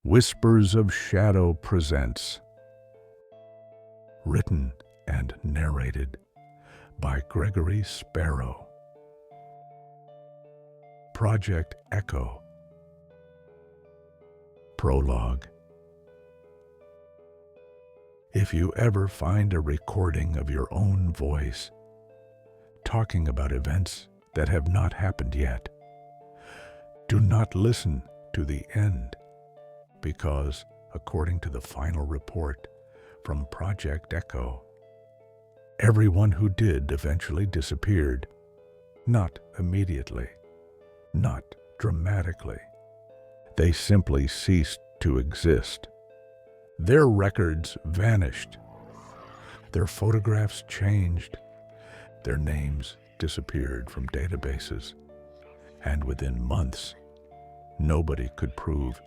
Whispers of Shadow presents, written and narrated by Gregory Sparrow. Project Echo. Prologue. If you ever find a recording of your own voice talking about events that have not happened yet, do not listen to the end, because, according to the final report from Project Echo, everyone who did eventually disappeared. Not immediately, not dramatically. They simply ceased to exist. Their records vanished. Their photographs changed. Their names disappeared from databases. And within months, nobody could prove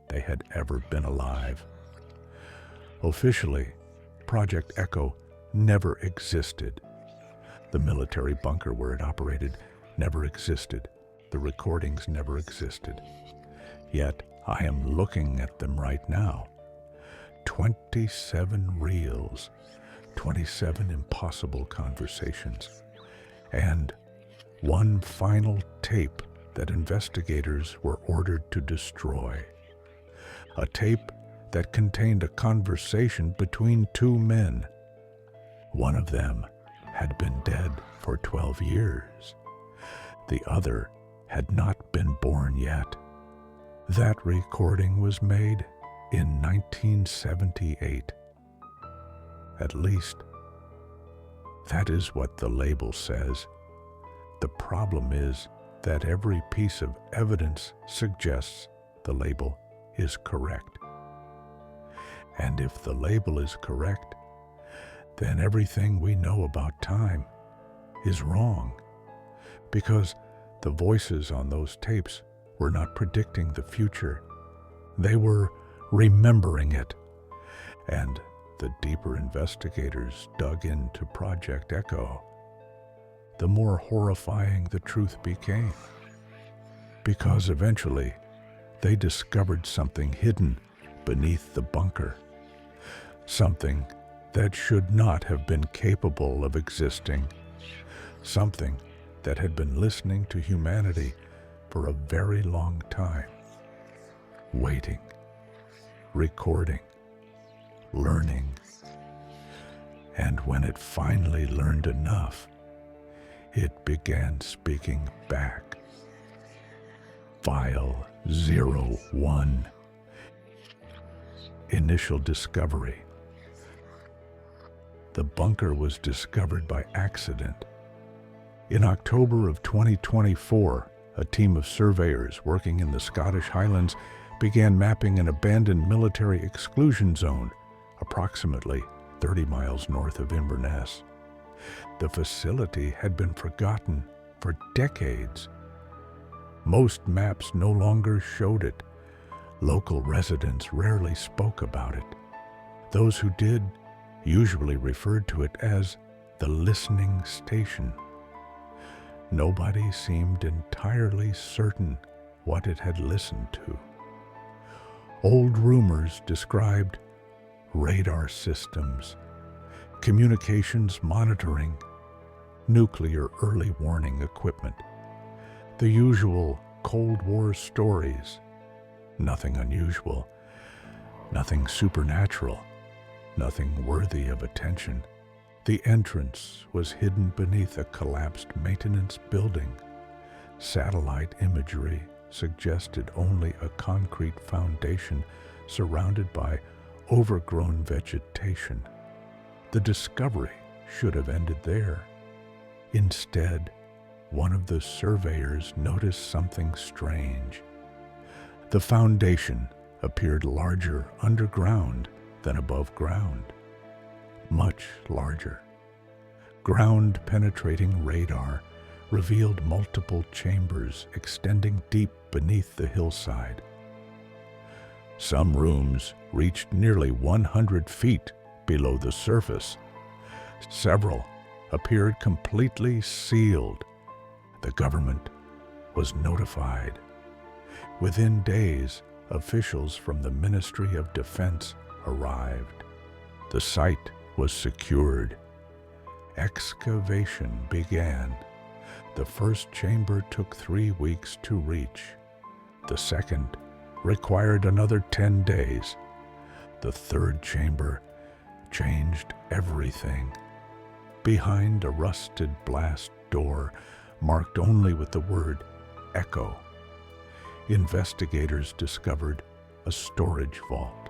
they had ever been alive. Officially, Project Echo never existed. The military bunker where it operated never existed. The recordings never existed. Yet I am looking at them right now. 27 reels, 27 impossible conversations, and one final tape that investigators were ordered to destroy. A tape that contained a conversation between two men. One of them had been dead for 12 years. The other had not been born yet. That recording was made in 1978. At least, that is what the label says. The problem is that every piece of evidence suggests the label is correct. And if the label is correct, then everything we know about time is wrong, because the voices on those tapes were not predicting the future. They were remembering it. And the deeper investigators dug into Project Echo, the more horrifying the truth became. Because eventually, they discovered something hidden beneath the bunker. Something that should not have been capable of existing. Something that had been listening to humanity for a very long time. Waiting, recording, learning. And when it finally learned enough, it began speaking back. File 01. Initial discovery. The bunker was discovered by accident. In October of 2024, a team of surveyors working in the Scottish Highlands began mapping an abandoned military exclusion zone approximately 30 miles north of Inverness. The facility had been forgotten for decades. Most maps no longer showed it. Local residents rarely spoke about it. Those who did usually referred to it as the listening station. Nobody seemed entirely certain what it had listened to. Old rumors described radar systems, communications monitoring, nuclear early warning equipment, the usual Cold War stories. Nothing unusual, nothing supernatural, nothing worthy of attention. The entrance was hidden beneath a collapsed maintenance building. Satellite imagery suggested only a concrete foundation surrounded by overgrown vegetation. The discovery should have ended there. Instead, one of the surveyors noticed something strange. The foundation appeared larger underground than above ground. Much larger. Ground-penetrating radar revealed multiple chambers extending deep beneath the hillside. Some rooms reached nearly 100 feet below the surface. Several appeared completely sealed. The government was notified. Within days, officials from the Ministry of Defense arrived. The site was secured. Excavation began. The first chamber took 3 weeks to reach. The second required another 10 days. The third chamber changed everything. Behind a rusted blast door marked only with the word "Echo," investigators discovered a storage vault.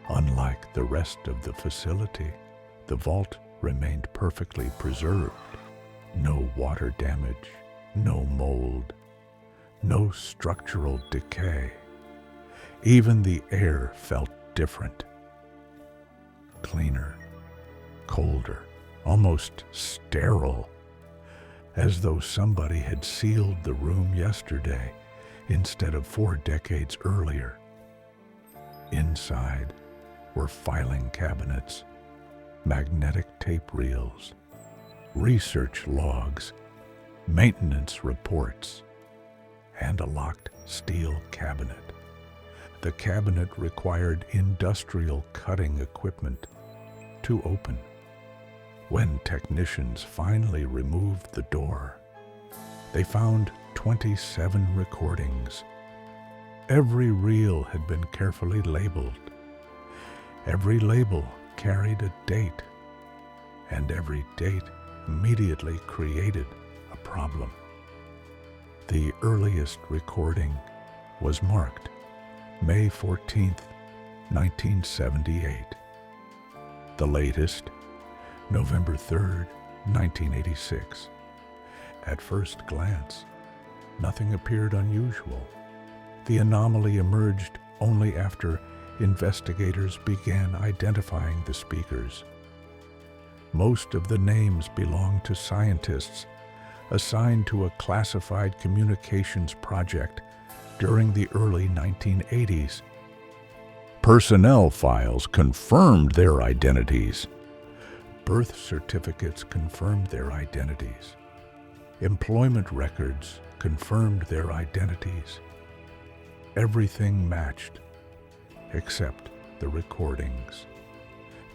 Unlike the rest of the facility, the vault remained perfectly preserved. No water damage, no mold, no structural decay. Even the air felt different. Cleaner, colder, almost sterile, as though somebody had sealed the room yesterday instead of 4 decades earlier. Inside were filing cabinets, magnetic tape reels, research logs, maintenance reports, and a locked steel cabinet. The cabinet required industrial cutting equipment to open. When technicians finally removed the door, they found 27 recordings. Every reel had been carefully labeled. Every label carried a date, and every date immediately created a problem. The earliest recording was marked May 14th, 1978. The latest, November 3rd, 1986. At first glance, nothing appeared unusual. The anomaly emerged only after investigators began identifying the speakers. Most of the names belonged to scientists assigned to a classified communications project during the early 1980s. Personnel files confirmed their identities. Birth certificates confirmed their identities. Employment records confirmed their identities. Everything matched, except the recordings.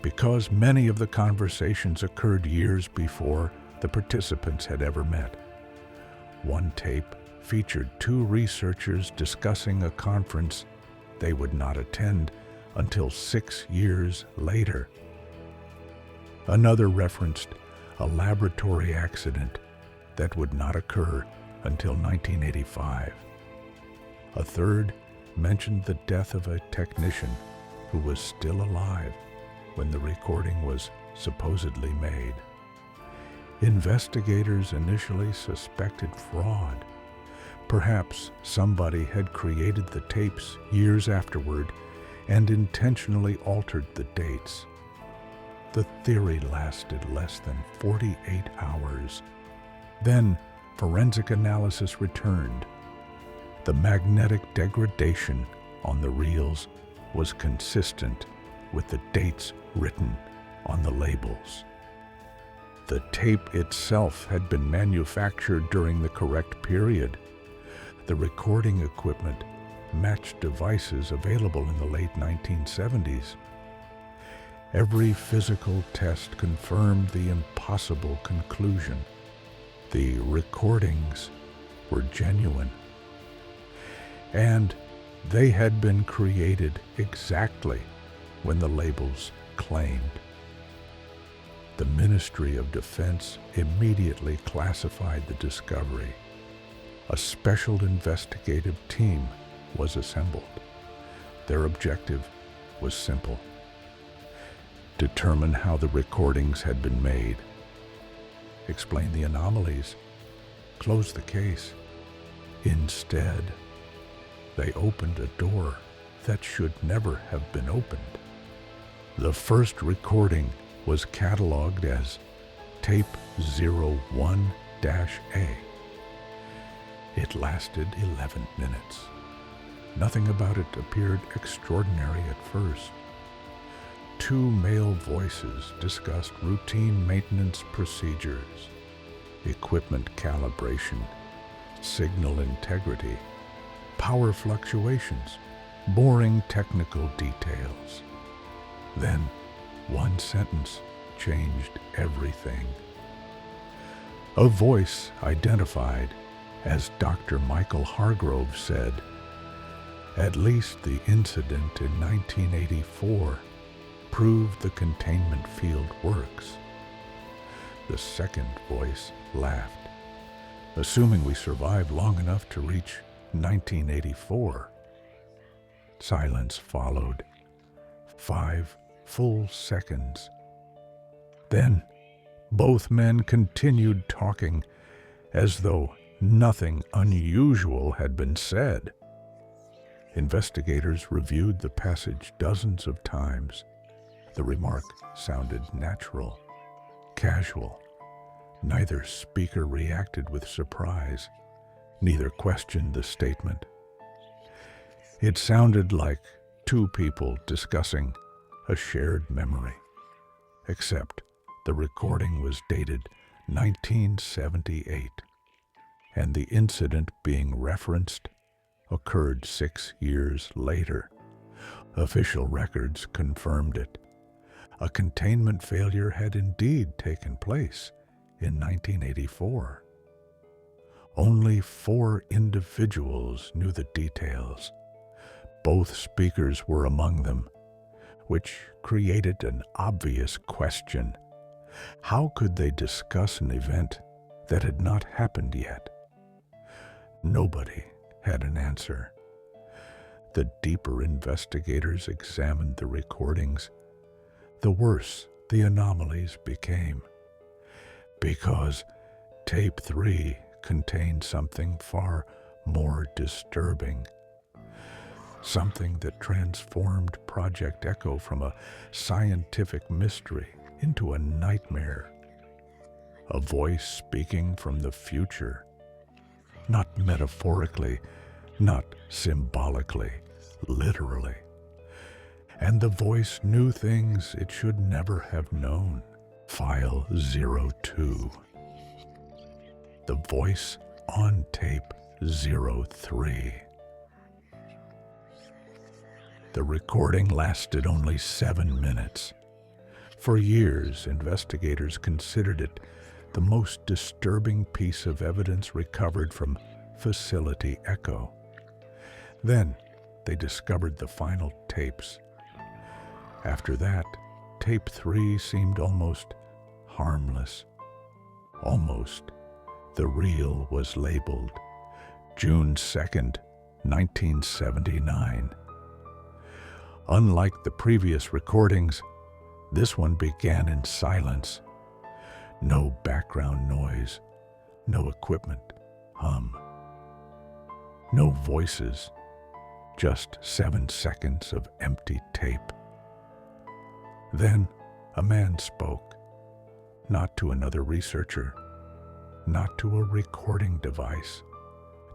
Because many of the conversations occurred years before the participants had ever met. One tape featured 2 researchers discussing a conference they would not attend until 6 years later. Another referenced a laboratory accident that would not occur until 1985. A third mentioned the death of a technician who was still alive when the recording was supposedly made. Investigators initially suspected fraud. Perhaps somebody had created the tapes years afterward and intentionally altered the dates. The theory lasted less than 48 hours. Then forensic analysis returned. The magnetic degradation on the reels was consistent with the dates written on the labels. The tape itself had been manufactured during the correct period. The recording equipment matched devices available in the late 1970s. Every physical test confirmed the impossible conclusion. The recordings were genuine. And they had been created exactly when the labels claimed. The Ministry of Defense immediately classified the discovery. A special investigative team was assembled. Their objective was simple: determine how the recordings had been made, explain the anomalies, close the case. Instead, they opened a door that should never have been opened. The first recording was cataloged as Tape 01-A. It lasted 11 minutes. Nothing about it appeared extraordinary at first. 2 male voices discussed routine maintenance procedures, equipment calibration, signal integrity, power fluctuations, boring technical details. Then, one sentence changed everything. A voice identified as Dr. Michael Hargrove said, "At least the incident in 1984 proved the containment field works." The second voice laughed, "Assuming we survive long enough to reach 1984. Silence followed. 5 full seconds. Then both men continued talking as though nothing unusual had been said. Investigators reviewed the passage dozens of times. The remark sounded natural, casual. Neither speaker reacted with surprise. Neither questioned the statement. It sounded like two people discussing a shared memory, except the recording was dated 1978, and the incident being referenced occurred 6 years later. Official records confirmed it. A containment failure had indeed taken place in 1984. Only 4 individuals knew the details. Both speakers were among them, which created an obvious question. How could they discuss an event that had not happened yet? Nobody had an answer. The deeper investigators examined the recordings, the worse the anomalies became. Because tape 3 contained something far more disturbing. Something that transformed Project Echo from a scientific mystery into a nightmare. A voice speaking from the future. Not metaphorically, not symbolically, literally. And the voice knew things it should never have known. File 02. The voice on tape 03. The recording lasted only 7 minutes. For years, investigators considered it the most disturbing piece of evidence recovered from Facility Echo. Then, they discovered the final tapes. After that, tape 3 seemed almost harmless. Almost. The reel was labeled June 2nd, 1979. Unlike the previous recordings, this one began in silence. No background noise, no equipment hum. No voices, just 7 seconds of empty tape. Then a man spoke, not to another researcher, not to a recording device,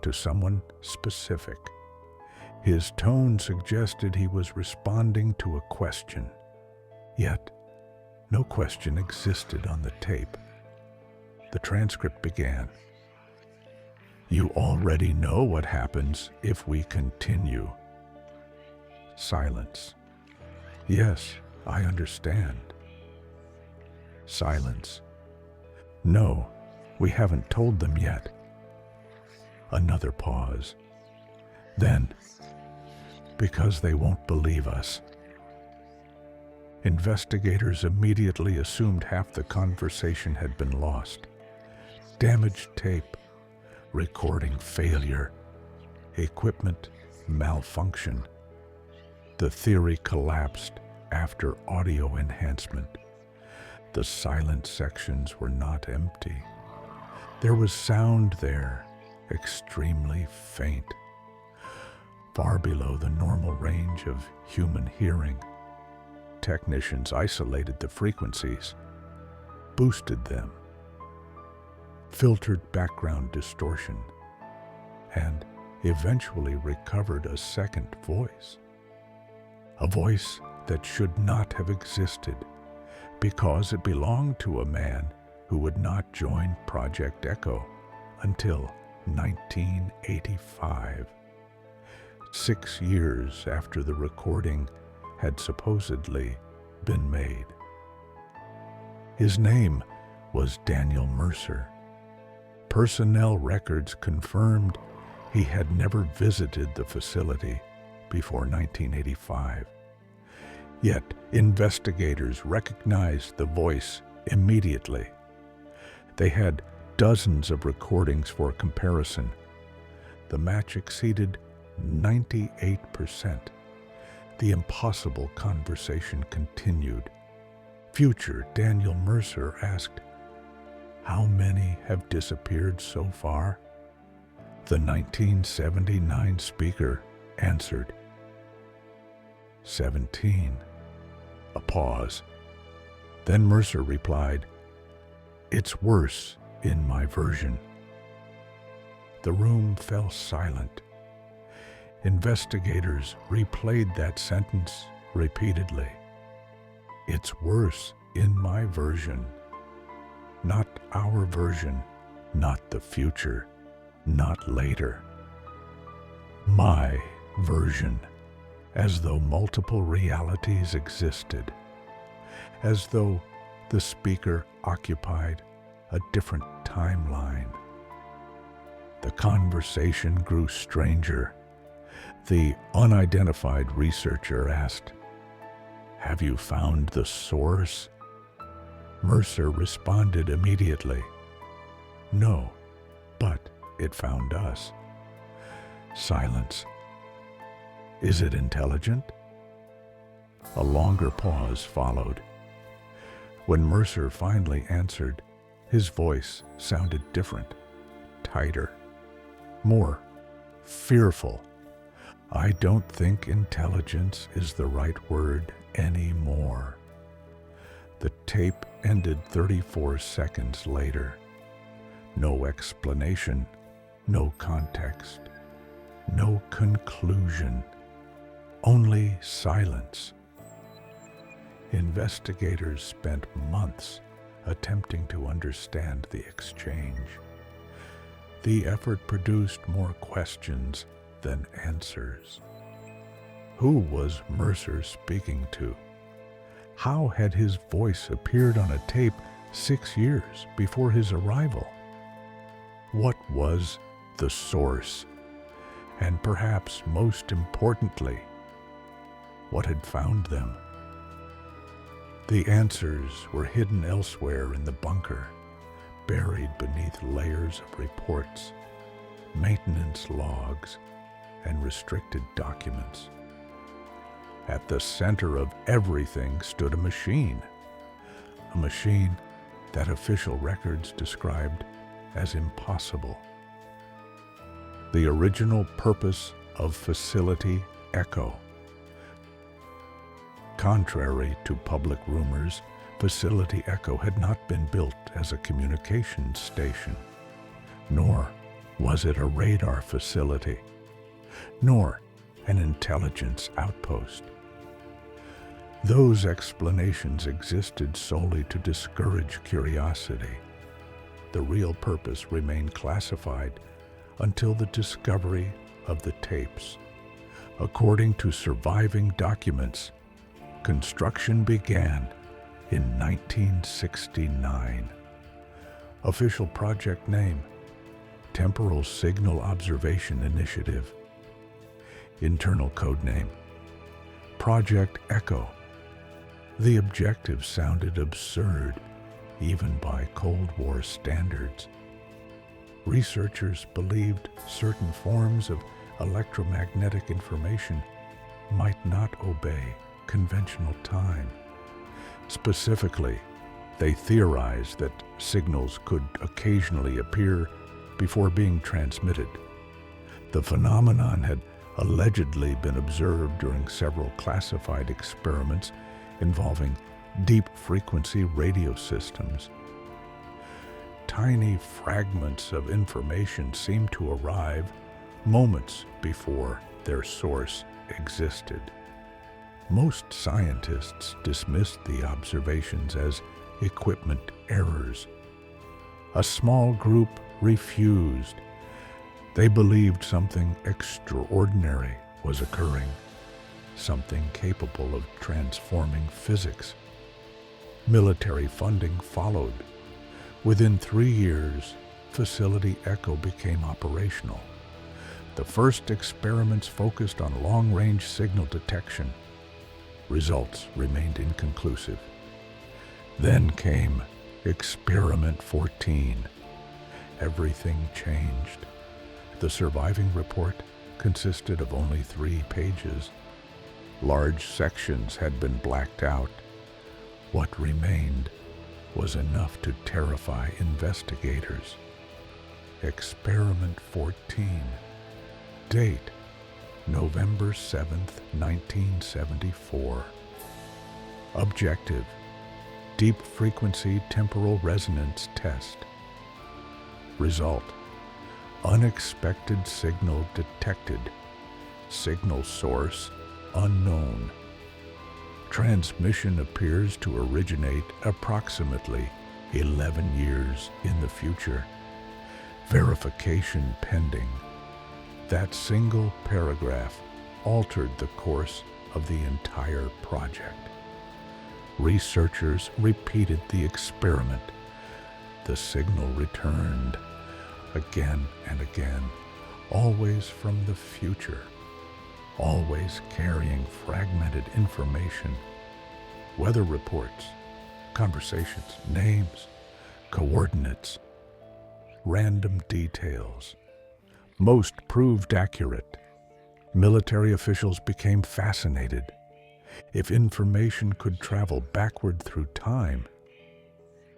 to someone specific. His tone suggested he was responding to a question, yet no question existed on the tape. The transcript began. "You already know what happens if we continue." Silence. "Yes, I understand." Silence. "No, we haven't told them yet." Another pause. Then, "Because they won't believe us." Investigators immediately assumed half the conversation had been lost. Damaged tape, recording failure, equipment malfunction. The theory collapsed after audio enhancement. The silent sections were not empty. There was sound there, extremely faint, far below the normal range of human hearing. Technicians isolated the frequencies, boosted them, filtered background distortion, and eventually recovered a second voice. A voice that should not have existed because it belonged to a man who would not join Project Echo until 1985. 6 years after the recording had supposedly been made. His name was Daniel Mercer. Personnel records confirmed he had never visited the facility before 1985. Yet investigators recognized the voice immediately. They had dozens of recordings for comparison. The match exceeded 98%. The impossible conversation continued. Future Daniel Mercer asked, "How many have disappeared so far?" The 1979 speaker answered, 17. A pause. Then Mercer replied, "It's worse in my version." The room fell silent. Investigators replayed that sentence repeatedly. "It's worse in my version." Not our version, not the future, not later. My version, as though multiple realities existed, as though the speaker occupied a different timeline. The conversation grew stranger. The unidentified researcher asked, "Have you found the source?" Mercer responded immediately, "No, but it found us." Silence. "Is it intelligent?" A longer pause followed. When Mercer finally answered, his voice sounded different, tighter, more fearful. "I don't think intelligence is the right word anymore." The tape ended 34 seconds later. No explanation, no context, no conclusion, only silence. Investigators spent months attempting to understand the exchange. The effort produced more questions than answers. Who was Mercer speaking to? How had his voice appeared on a tape 6 years before his arrival? What was the source? And perhaps most importantly, what had found them? The answers were hidden elsewhere in the bunker, buried beneath layers of reports, maintenance logs, and restricted documents. At the center of everything stood a machine that official records described as impossible. The original purpose of Facility Echo. Contrary to public rumors, Facility Echo had not been built as a communications station, nor was it a radar facility, nor an intelligence outpost. Those explanations existed solely to discourage curiosity. The real purpose remained classified until the discovery of the tapes. According to surviving documents, construction began in 1969. Official project name, Temporal Signal Observation Initiative. Internal code name, Project Echo. The objective sounded absurd, even by Cold War standards. Researchers believed certain forms of electromagnetic information might not obey conventional time. Specifically, they theorized that signals could occasionally appear before being transmitted. The phenomenon had allegedly been observed during several classified experiments involving deep-frequency radio systems. Tiny fragments of information seemed to arrive moments before their source existed. Most scientists dismissed the observations as equipment errors. A small group refused. They believed something extraordinary was occurring, something capable of transforming physics. Military funding followed. Within 3 years, Facility Echo became operational. The first experiments focused on long-range signal detection. Results remained inconclusive. Then came Experiment 14. Everything changed. The surviving report consisted of only 3 pages. Large sections had been blacked out. What remained was enough to terrify investigators. Experiment 14. Date: November 7th, 1974. Objective: Deep Frequency Temporal Resonance Test. Result: Unexpected signal detected. Signal source unknown. Transmission appears to originate approximately 11 years in the future. Verification pending. That single paragraph altered the course of the entire project. Researchers repeated the experiment. The signal returned again and again, always from the future, always carrying fragmented information, weather reports, conversations, names, coordinates, random details. Most proved accurate. Military officials became fascinated. If information could travel backward through time,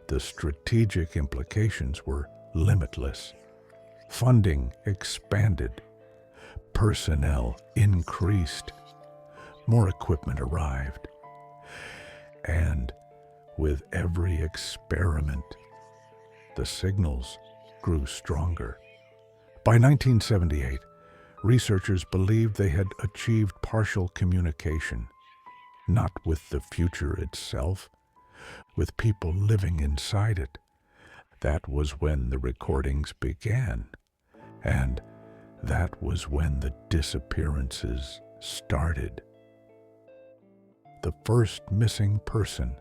the strategic implications were limitless. Funding expanded. Personnel increased. More equipment arrived. And with every experiment, the signals grew stronger. By 1978, researchers believed they had achieved partial communication, not with the future itself, with people living inside it. That was when the recordings began, and that was when the disappearances started. The first missing person.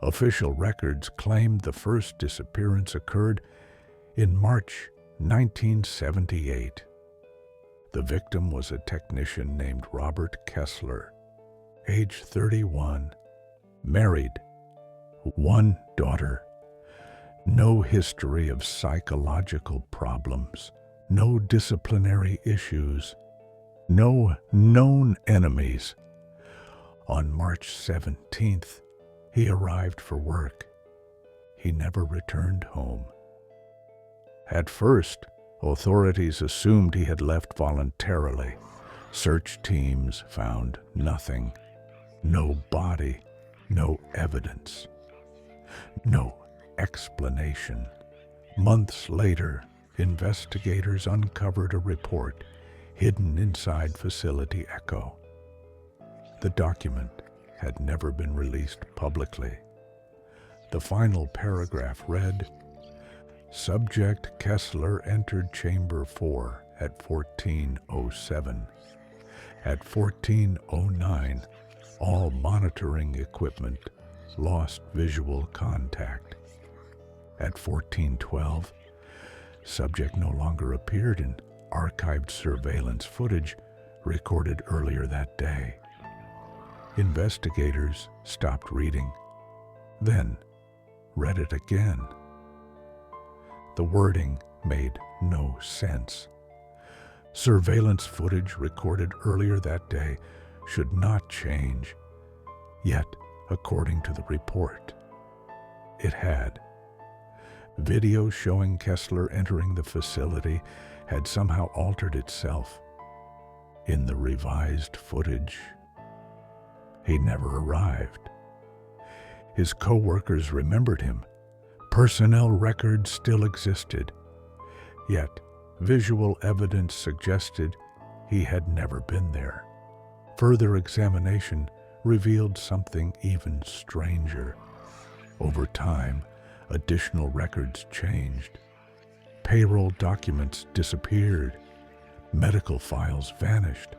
Official records claimed the first disappearance occurred in March 1978. The victim was a technician named Robert Kessler, age 31, married, 1 daughter, no history of psychological problems, no disciplinary issues, no known enemies. On March 17th, he arrived for work. He never returned home. At first, authorities assumed he had left voluntarily. Search teams found nothing. No body, no evidence, no explanation. Months later, investigators uncovered a report hidden inside Facility Echo. The document had never been released publicly. The final paragraph read, "Subject Kessler entered Chamber 4 at 14:07. At 14:09, all monitoring equipment lost visual contact. At 14:12, subject no longer appeared in archived surveillance footage recorded earlier that day." Investigators stopped reading, then read it again. The wording made no sense. Surveillance footage recorded earlier that day should not change. Yet, according to the report, it had. Video showing Kessler entering the facility had somehow altered itself. In the revised footage, he never arrived. His co-workers remembered him. Personnel records still existed. Yet, visual evidence suggested he had never been there. Further examination revealed something even stranger. Over time, additional records changed. Payroll documents disappeared. Medical files vanished.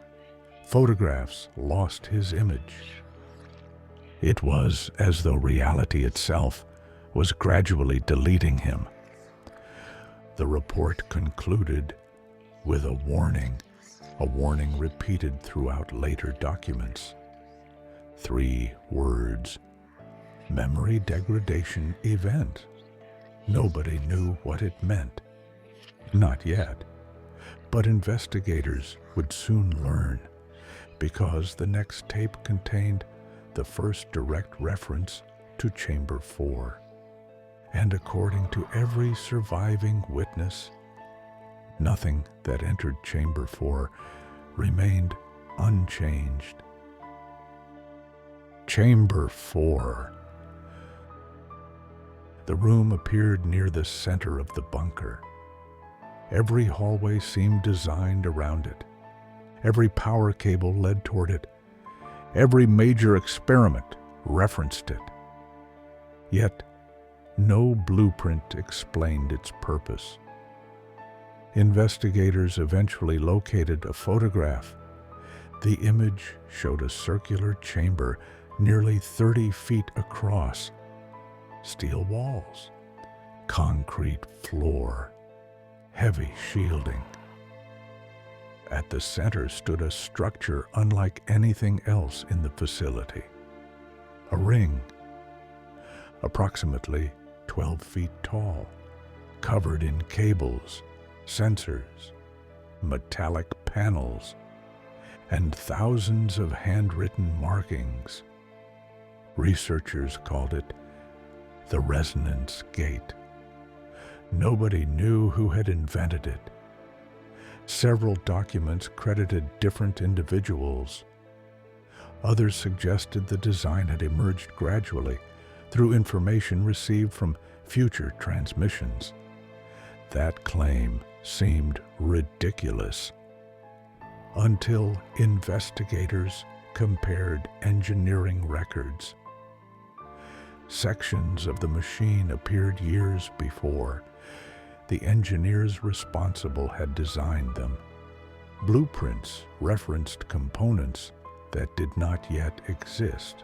Photographs lost his image. It was as though reality itself was gradually deleting him. The report concluded with a warning repeated throughout later documents. 3 words: memory degradation event. Nobody knew what it meant. Not yet. But investigators would soon learn, because the next tape contained the first direct reference to Chamber 4. And according to every surviving witness, nothing that entered Chamber 4 remained unchanged. Chamber 4. The room appeared near the center of the bunker. Every hallway seemed designed around it. Every power cable led toward it. Every major experiment referenced it. Yet, no blueprint explained its purpose. Investigators eventually located a photograph. The image showed a circular chamber nearly 30 feet across. Steel walls, concrete floor, heavy shielding. At the center stood a structure unlike anything else in the facility. A ring, approximately 12 feet tall, covered in cables, sensors, metallic panels, and thousands of handwritten markings. Researchers called it the resonance gate. Nobody knew who had invented it. Several documents credited different individuals. Others suggested the design had emerged gradually through information received from future transmissions. That claim seemed ridiculous until investigators compared engineering records. Sections of the machine appeared years before. The engineers responsible had designed them. Blueprints referenced components that did not yet exist.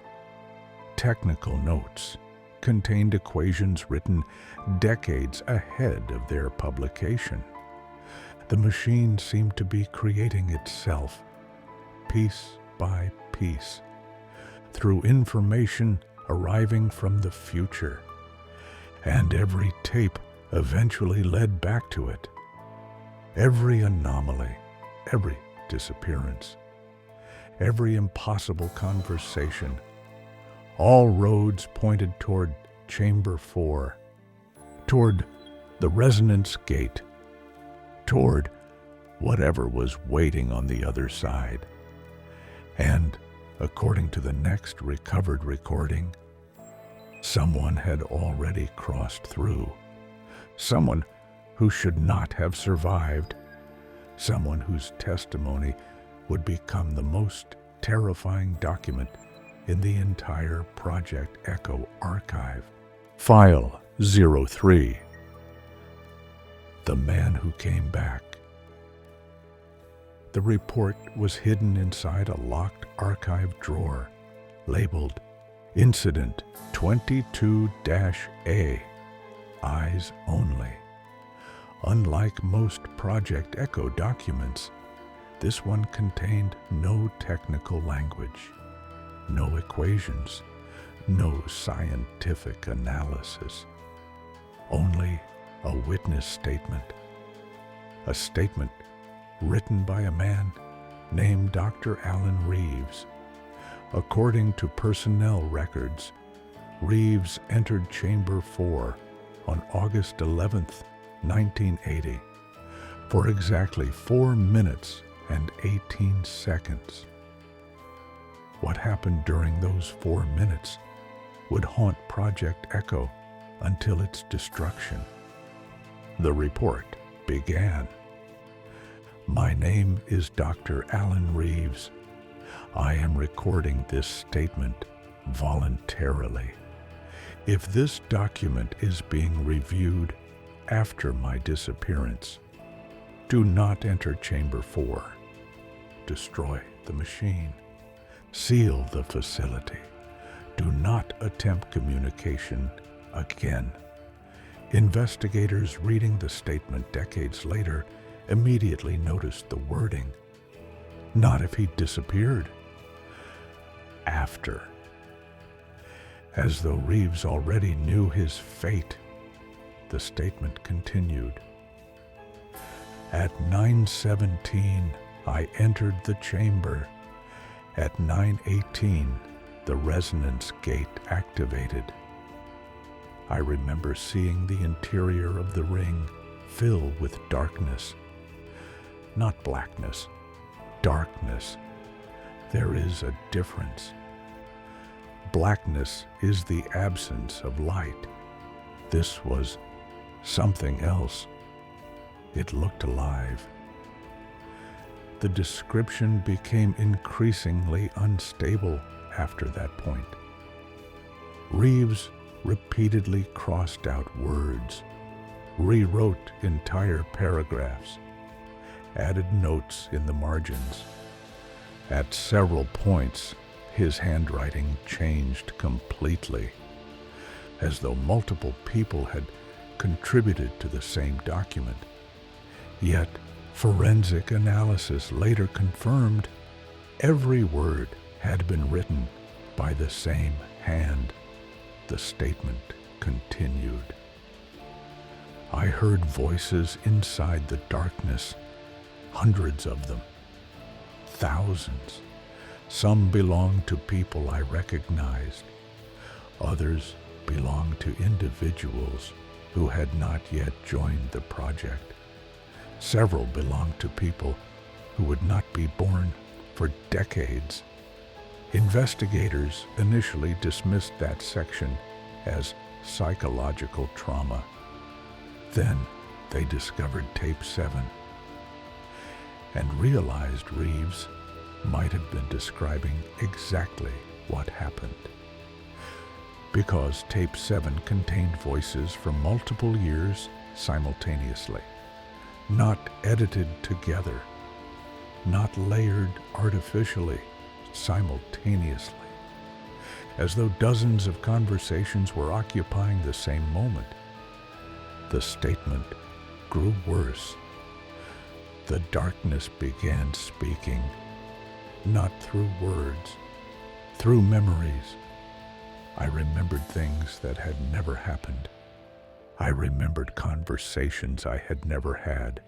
Technical notes contained equations written decades ahead of their publication. The machine seemed to be creating itself, piece by piece, through information arriving from the future. And every tape eventually led back to it. Every anomaly, every disappearance, every impossible conversation, all roads pointed toward Chamber 4, toward the resonance gate, toward whatever was waiting on the other side. And, according to the next recovered recording, someone had already crossed through. Someone who should not have survived. Someone whose testimony would become the most terrifying document in the entire Project Echo archive. File 03. The Man Who Came Back. The report was hidden inside a locked archive drawer, labeled Incident 22-A, Eyes Only. Unlike most Project Echo documents, this one contained no technical language, no equations, no scientific analysis, only a witness statement. A statement written by a man named Dr. Alan Reeves. According to personnel records, Reeves entered Chamber 4 on August 11th, 1980, for exactly 4 minutes and 18 seconds. What happened during those 4 minutes would haunt Project Echo until its destruction. The report began. My name is Dr. Alan Reeves. I am recording this statement voluntarily. If this document is being reviewed after my disappearance, Do not enter Chamber 4. Destroy the machine. Seal the facility. Do not attempt communication again. Investigators reading the statement decades later immediately noticed the wording. Not if he disappeared. After. As though Reeves already knew his fate, the statement continued. At 9:17, I entered the chamber. At 9:18, the resonance gate activated. I remember seeing the interior of the ring fill with darkness. Not blackness, darkness. There is a difference. Blackness is the absence of light. This was something else. It looked alive. The description became increasingly unstable after that point. Reeves repeatedly crossed out words, rewrote entire paragraphs, added notes in the margins. At several points, his handwriting changed completely, as though multiple people had contributed to the same document. Yet, forensic analysis later confirmed every word had been written by the same hand. The statement continued. I heard voices inside the darkness, hundreds of them, thousands. Some belonged to people I recognized. Others belonged to individuals who had not yet joined the project. Several belonged to people who would not be born for decades. Investigators initially dismissed that section as psychological trauma. Then they discovered tape 7 and realized Reeves might have been describing exactly what happened. Because tape 7 contained voices from multiple years simultaneously, not edited together, not layered artificially, simultaneously, as though dozens of conversations were occupying the same moment. The statement grew worse. The darkness began speaking, not through words, through memories. I remembered things that had never happened. I remembered conversations I had never had.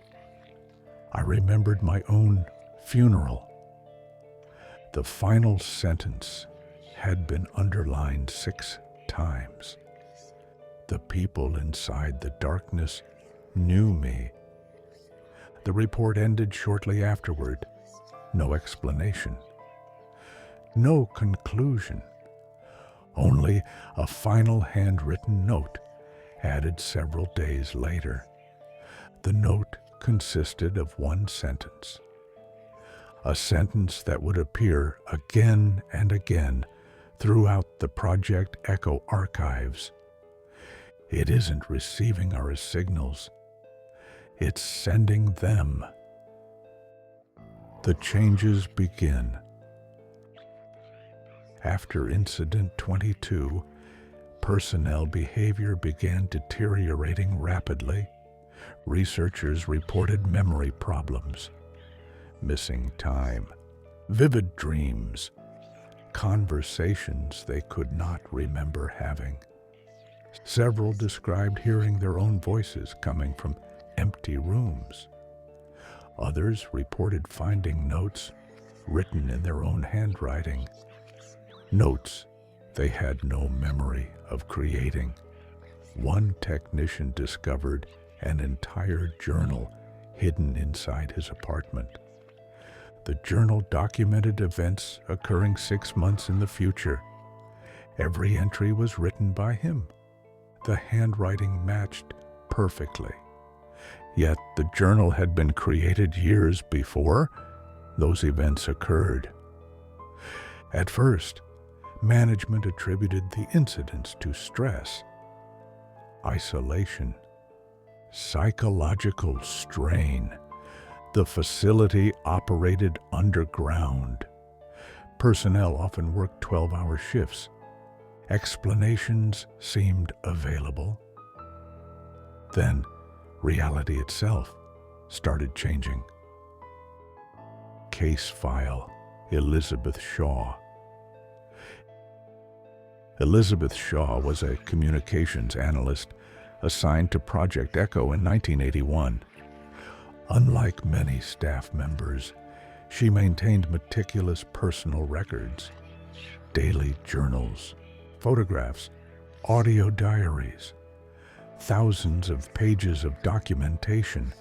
I remembered my own funeral. The final sentence had been underlined 6 times. The people inside the darkness knew me. The report ended shortly afterward. No explanation. No conclusion. Only a final handwritten note added several days later. The note consisted of one sentence. A sentence that would appear again and again throughout the Project Echo archives. It isn't receiving our signals. It's sending them. The changes begin. After Incident 22, personnel behavior began deteriorating rapidly. Researchers reported memory problems, missing time, vivid dreams, conversations they could not remember having. Several described hearing their own voices coming from empty rooms. Others reported finding notes written in their own handwriting, notes they had no memory of creating. One technician discovered an entire journal hidden inside his apartment. The journal documented events occurring 6 months in the future. Every entry was written by him. The handwriting matched perfectly. Yet the journal had been created years before those events occurred. At first, management attributed the incidents to stress, isolation, psychological strain, The facility operated underground. Personnel often worked 12-hour shifts. Explanations seemed available. Then, reality itself started changing. Case file, Elizabeth Shaw. Elizabeth Shaw was a communications analyst assigned to Project Echo in 1981. Unlike many staff members, she maintained meticulous personal records, daily journals, photographs, audio diaries, thousands of pages of documentation.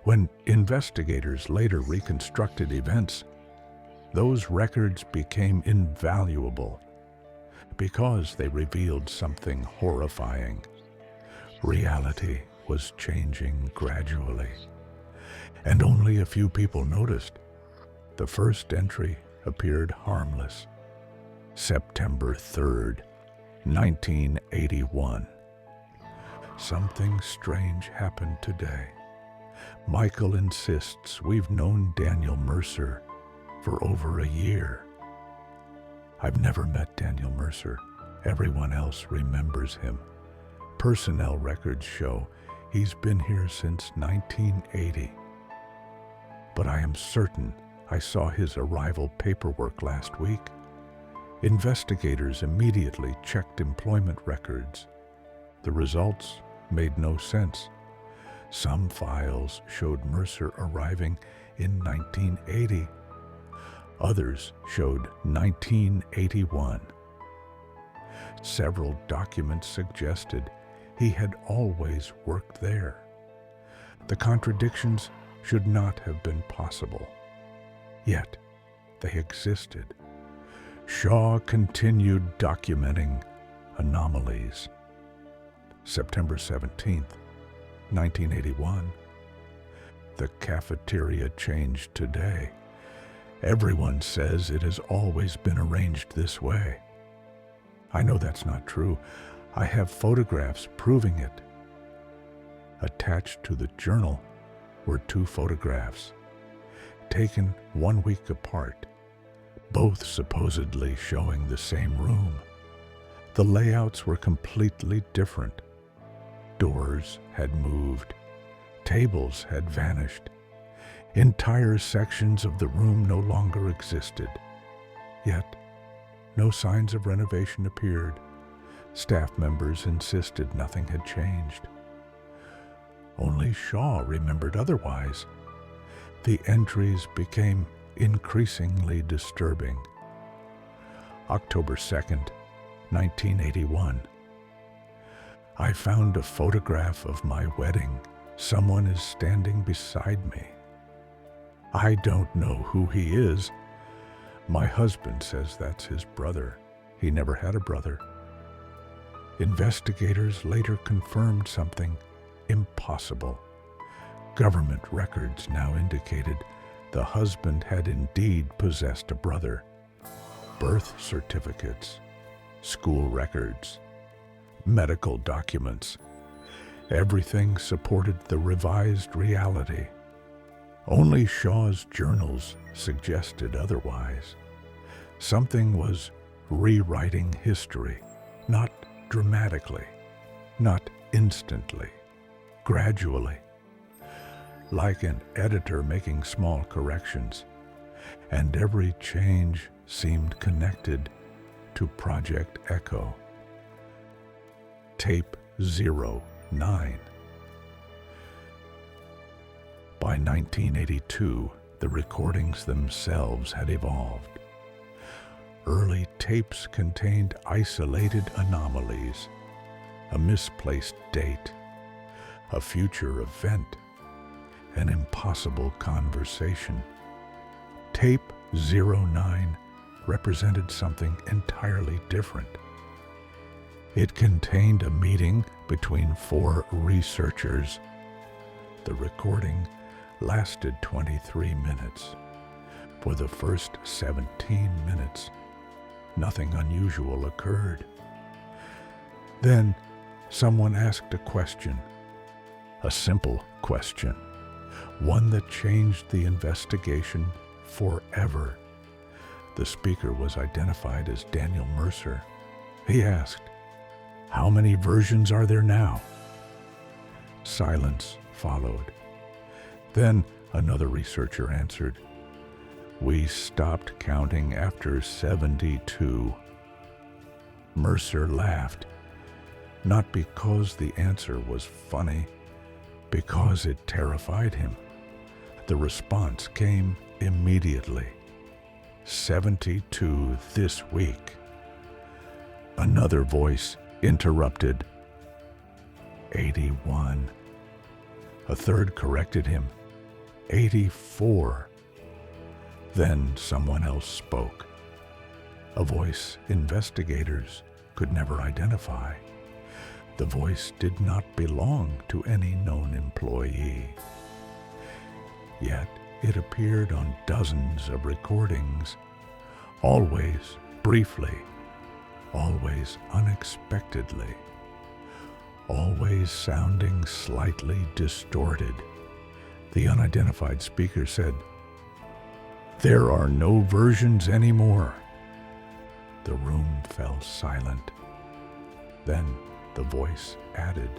When investigators later reconstructed events, those records became invaluable because they revealed something horrifying. Reality was changing gradually, and only a few people noticed. The first entry appeared harmless. September 3rd, 1981. Something strange happened today. Michael insists we've known Daniel Mercer for over a year. I've never met Daniel Mercer. Everyone else remembers him. Personnel records show he's been here since 1980. But I am certain I saw his arrival paperwork last week. Investigators immediately checked employment records. The results made no sense. Some files showed Mercer arriving in 1980. Others showed 1981. Several documents suggested he had always worked there. The contradictions should not have been possible. Yet, they existed. Shaw continued documenting anomalies. September 17th, 1981. The cafeteria changed today. Everyone says it has always been arranged this way. I know that's not true. I have photographs proving it. Attached to the journal were 2 photographs, taken 1 week apart, both supposedly showing the same room. The layouts were completely different. Doors had moved. Tables had vanished. Entire sections of the room no longer existed. Yet, no signs of renovation appeared. Staff members insisted nothing had changed. Only Shaw remembered otherwise. The entries became increasingly disturbing. October 2nd, 1981. I found a photograph of my wedding. Someone is standing beside me. I don't know who he is. My husband says that's his brother. He never had a brother. Investigators later confirmed something impossible. Government records now indicated the husband had indeed possessed a brother. Birth certificates, school records, medical documents. Everything supported the revised reality. Only Shaw's journals suggested otherwise. Something was rewriting history, not dramatically, not instantly, gradually, like an editor making small corrections, and every change seemed connected to Project Echo. Tape 09. By 1982, the recordings themselves had evolved. Early tapes contained isolated anomalies, a misplaced date, a future event, an impossible conversation. Tape 09 represented something entirely different. It contained a meeting between 4 researchers. The recording lasted 23 minutes. For the first 17 minutes, nothing unusual occurred. Then, someone asked a question, a simple question. one that changed the investigation forever. The speaker was identified as Daniel Mercer. He asked, "How many versions are there now?" Silence followed. Then another researcher answered, "We stopped counting after 72. Mercer laughed, not because the answer was funny, because it terrified him. The response came immediately. 72 this week. Another voice interrupted. 81. A third corrected him. 84. Then someone else spoke. A voice investigators could never identify. The voice did not belong to any known employee. Yet it appeared on dozens of recordings, always briefly, always unexpectedly, always sounding slightly distorted. The unidentified speaker said, "There are no versions anymore." The room fell silent. Then the voice added,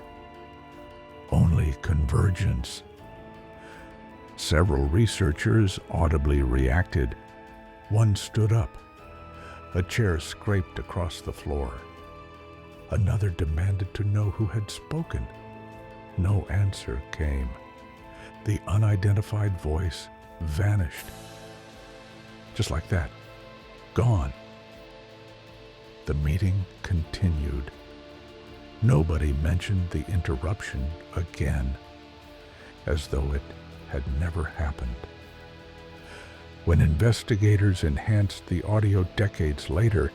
"Only convergence." Several researchers audibly reacted. One stood up. A chair scraped across the floor. Another demanded to know who had spoken. No answer came. The unidentified voice vanished. Just like that. Gone. The meeting continued. Nobody mentioned the interruption again, as though it had never happened. When investigators enhanced the audio decades later,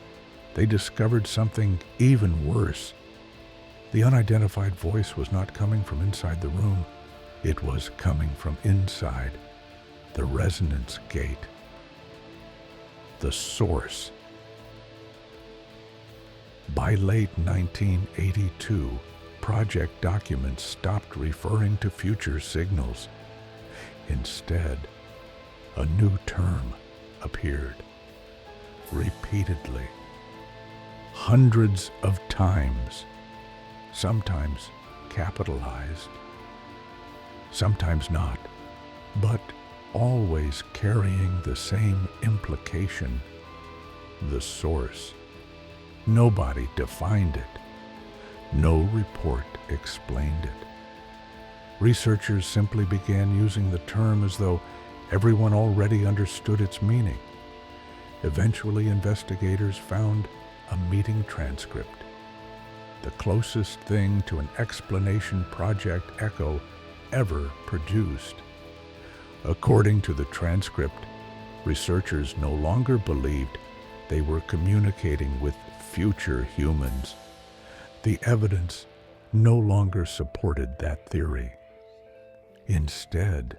they discovered something even worse. The unidentified voice was not coming from inside the room. It was coming from inside the resonance gate. The source. By late 1982, project documents stopped referring to future signals. Instead, a new term appeared. Repeatedly. Hundreds of times. Sometimes capitalized. Sometimes not. But always carrying the same implication. The source. Nobody defined it. No report explained it. Researchers simply began using the term as though everyone already understood its meaning. Eventually, investigators found a meeting transcript, the closest thing to an explanation Project Echo ever produced. According to the transcript, researchers no longer believed they were communicating with future humans. The evidence no longer supported that theory. Instead,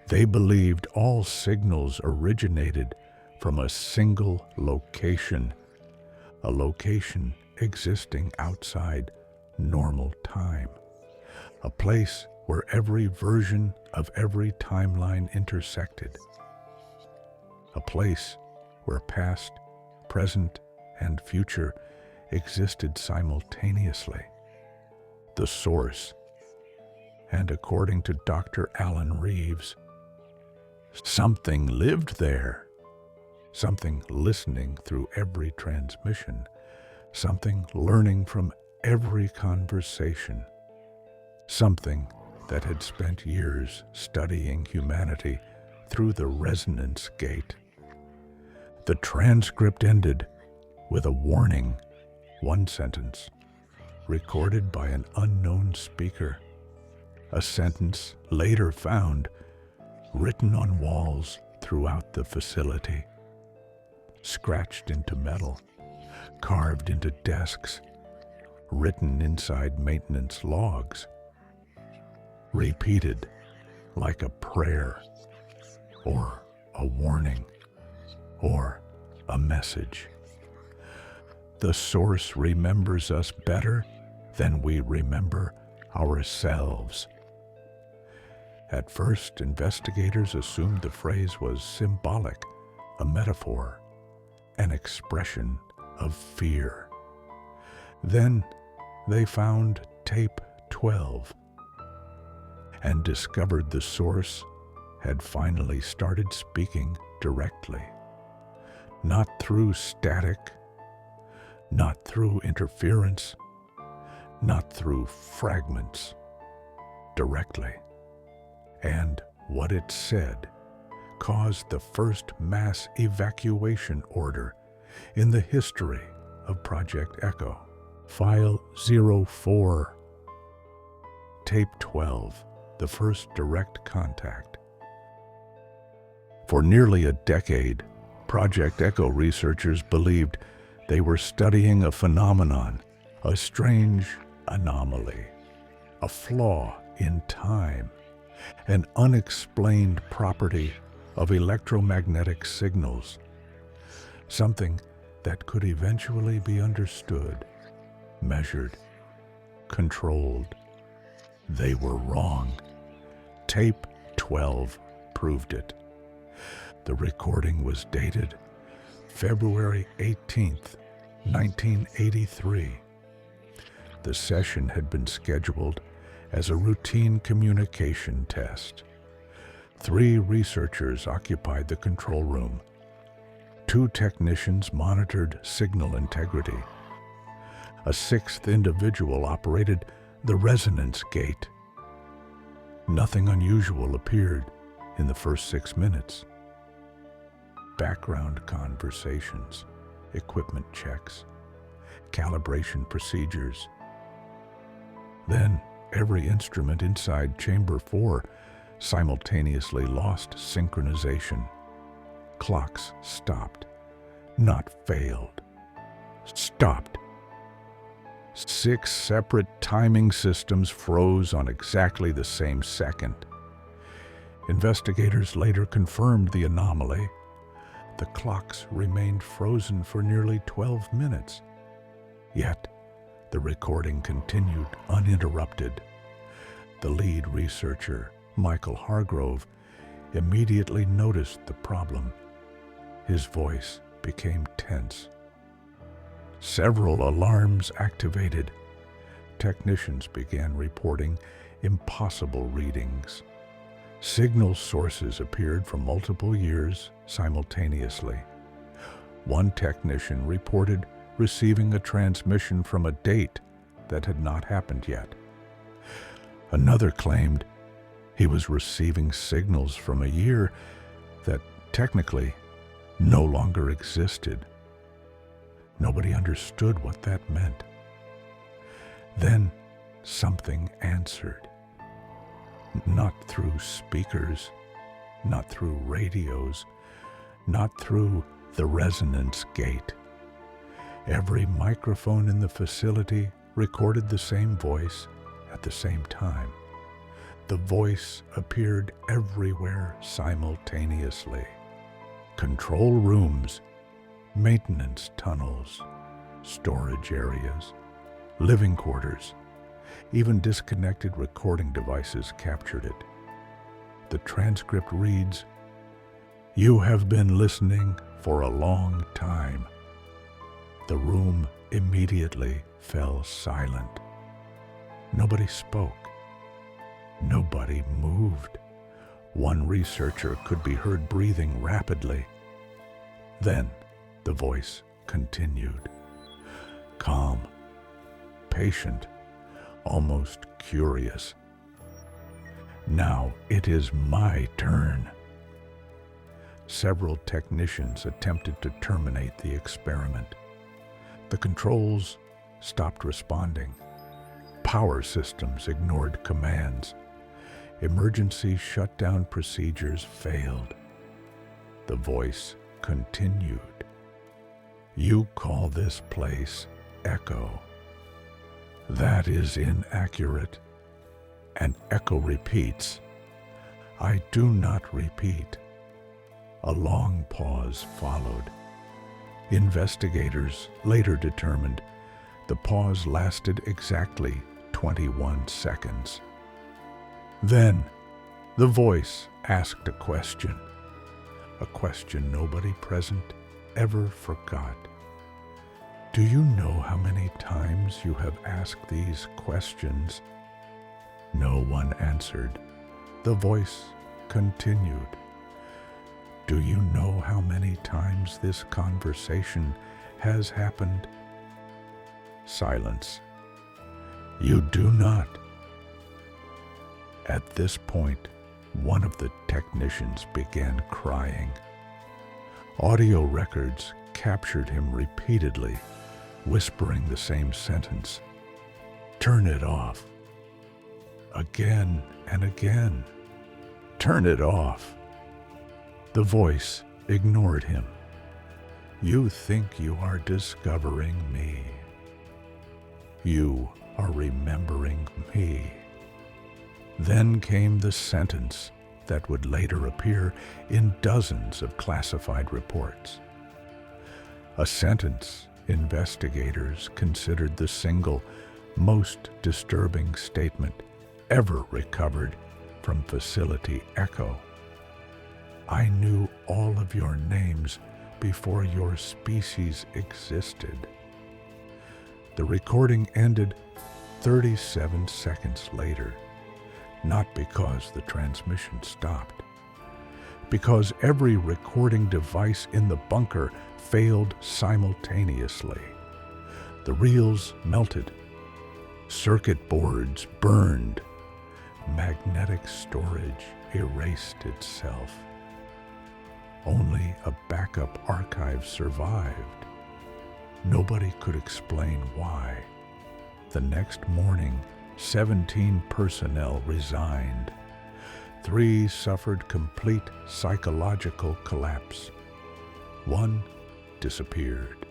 they believed all signals originated from a single location, a location existing outside normal time, a place where every version of every timeline intersected, a place where past, present, and future existed simultaneously. The source. And according to Dr. Alan Reeves, something lived there. Something listening through every transmission. Something learning from every conversation. Something that had spent years studying humanity through the resonance gate. The transcript ended with a warning, one sentence, recorded by an unknown speaker. A sentence later found written on walls throughout the facility, scratched into metal, carved into desks, written inside maintenance logs, repeated like a prayer, or a warning, or a message. The source remembers us better than we remember ourselves. At first, investigators assumed the phrase was symbolic, a metaphor, an expression of fear. Then they found tape 12 and discovered the source had finally started speaking directly, not through static, not through interference, not through fragments, directly. And what it said caused the first mass evacuation order in the history of Project Echo. File 04, Tape 12, the first direct contact. For nearly a decade, Project Echo researchers believed they were studying a phenomenon, a strange anomaly, a flaw in time, an unexplained property of electromagnetic signals, something that could eventually be understood, measured, controlled. They were wrong. Tape 12 proved it. The recording was dated February 18th, 1983. The session had been scheduled as a routine communication test. 3 researchers occupied the control room. 2 technicians monitored signal integrity. A 6th individual operated the resonance gate. Nothing unusual appeared in the first 6 minutes. Background conversations, equipment checks, calibration procedures. Then every instrument inside Chamber 4 simultaneously lost synchronization. Clocks stopped, not failed, stopped. 6 separate timing systems froze on exactly the same second. Investigators later confirmed the anomaly. The clocks remained frozen for nearly 12 minutes. Yet, the recording continued uninterrupted. The lead researcher, Michael Hargrove, immediately noticed the problem. His voice became tense. Several alarms activated. Technicians began reporting impossible readings. Signal sources appeared from multiple years simultaneously. One technician reported receiving a transmission from a date that had not happened yet. Another claimed he was receiving signals from a year that technically no longer existed. Nobody understood what that meant. Then something answered. Not through speakers, not through radios, not through the resonance gate. Every microphone in the facility recorded the same voice at the same time. The voice appeared everywhere simultaneously. Control rooms, maintenance tunnels, storage areas, living quarters, even disconnected recording devices captured it. The transcript reads, "You have been listening for a long time." The room immediately fell silent. Nobody spoke. Nobody moved. One researcher could be heard breathing rapidly. Then the voice continued. Calm, patient, almost curious. "Now it is my turn." Several technicians attempted to terminate the experiment. The controls stopped responding. Power systems ignored commands. Emergency shutdown procedures failed. The voice continued. "You call this place Echo. That is inaccurate." And Echo repeats, "I do not repeat." A long pause followed. Investigators later determined the pause lasted exactly 21 seconds. Then The voice asked a question nobody present ever forgot. Do you know how many times you have asked these questions? No one answered. The voice continued. Do you know how many times this conversation has happened? Silence. You do not. At this point, one of the technicians began crying. Audio records captured him repeatedly, whispering the same sentence. Turn it off. Again and again. Turn it off. The voice ignored him. You think you are discovering me. You are remembering me. Then came the sentence that would later appear in dozens of classified reports. A sentence investigators considered the single most disturbing statement ever recovered from Facility Echo. I knew all of your names before your species existed. The recording ended 37 seconds later, not because the transmission stopped, because every recording device in the bunker failed simultaneously. The reels melted, circuit boards burned, magnetic storage erased itself. Only a backup archive survived. Nobody could explain why. The next morning, 17 personnel resigned. 3 suffered complete psychological collapse. 1 disappeared.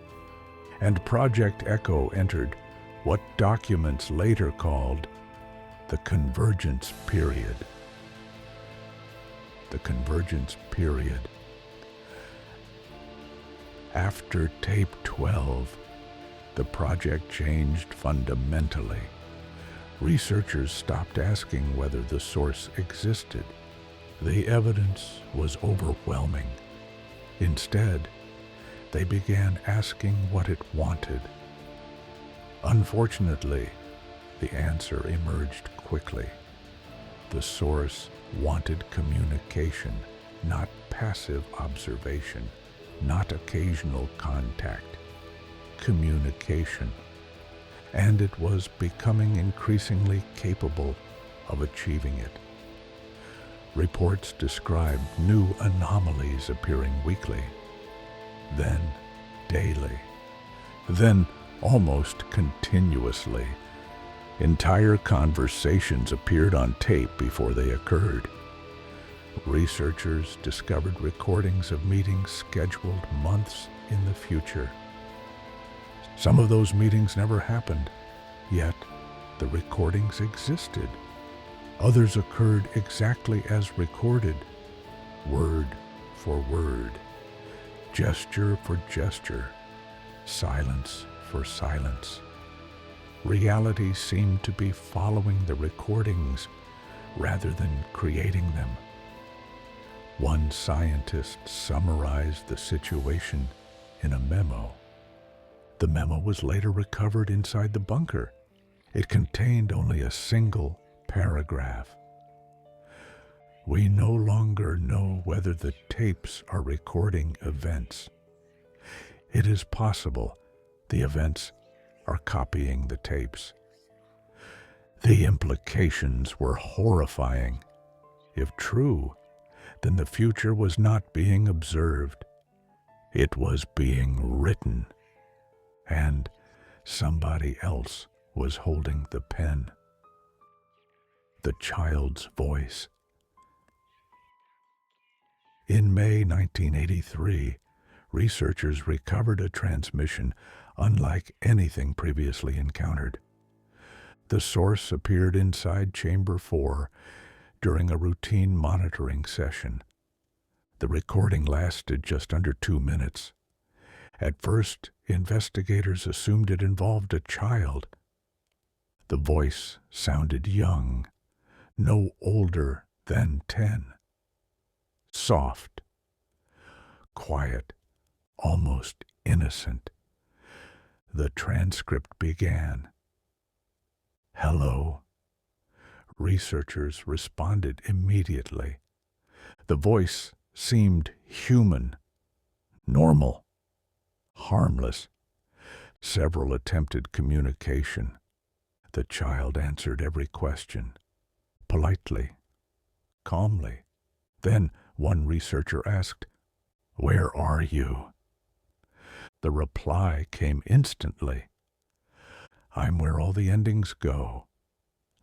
And Project Echo entered what documents later called the convergence period. The convergence period. After tape 12, the project changed fundamentally. Researchers stopped asking whether the source existed. The evidence was overwhelming. Instead, they began asking what it wanted. Unfortunately, the answer emerged quickly. The source wanted communication, not passive observation, not occasional contact. Communication. And it was becoming increasingly capable of achieving it. Reports described new anomalies appearing weekly, then daily, then almost continuously. Entire conversations appeared on tape before they occurred. Researchers discovered recordings of meetings scheduled months in the future. Some of those meetings never happened, yet the recordings existed. Others occurred exactly as recorded, word for word, gesture for gesture, silence for silence. Reality seemed to be following the recordings rather than creating them. One scientist summarized the situation in a memo. The memo was later recovered inside the bunker. It contained only a single paragraph. We no longer know whether the tapes are recording events. It is possible the events are copying the tapes. The implications were horrifying. If true, then the future was not being observed. It was being written, and somebody else was holding the pen. The child's voice. In May 1983, researchers recovered a transmission unlike anything previously encountered. The source appeared inside Chamber 4 during a routine monitoring session. The recording lasted just under 2 minutes. At first, investigators assumed it involved a child. The voice sounded young, no older then 10. Soft, quiet, almost innocent. The transcript began. Hello. Researchers responded immediately. The voice seemed human, normal, harmless. Several attempted communication. The child answered every question, politely, calmly. Then one researcher asked, "Where are you?" The reply came instantly. "I'm where all the endings go."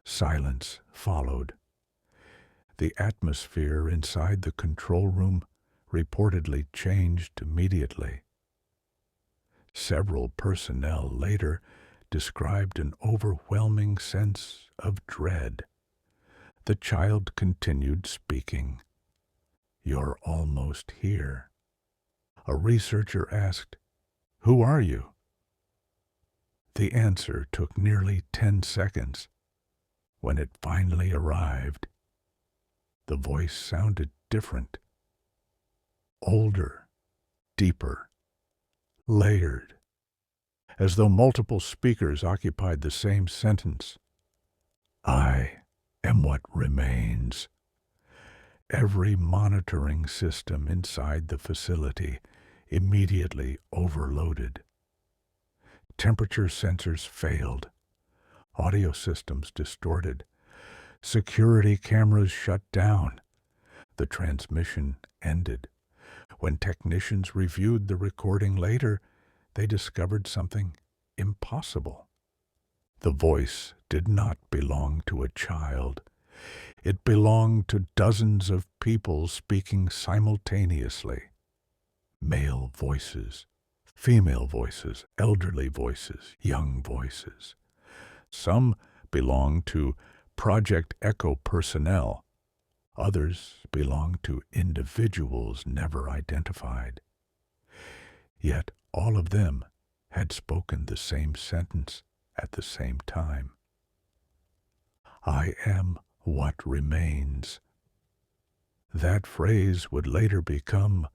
Silence followed. The atmosphere inside the control room reportedly changed immediately. Several personnel later described an overwhelming sense of dread. The child continued speaking. "You're almost here." A researcher asked, "Who are you?" The answer took nearly 10 seconds. When it finally arrived, the voice sounded different, older, deeper, layered, as though multiple speakers occupied the same sentence. "I am what remains." Every monitoring system inside the facility immediately overloaded. Temperature sensors failed, audio systems distorted, security cameras shut down. The transmission ended. When technicians reviewed the recording later, they discovered something impossible. The voice did not belong to a child. It belonged to dozens of people speaking simultaneously. Male voices, female voices, elderly voices, young voices. Some belonged to Project Echo personnel. Others belonged to individuals never identified. Yet all of them had spoken the same sentence at the same time. "I am what remains." That phrase would later become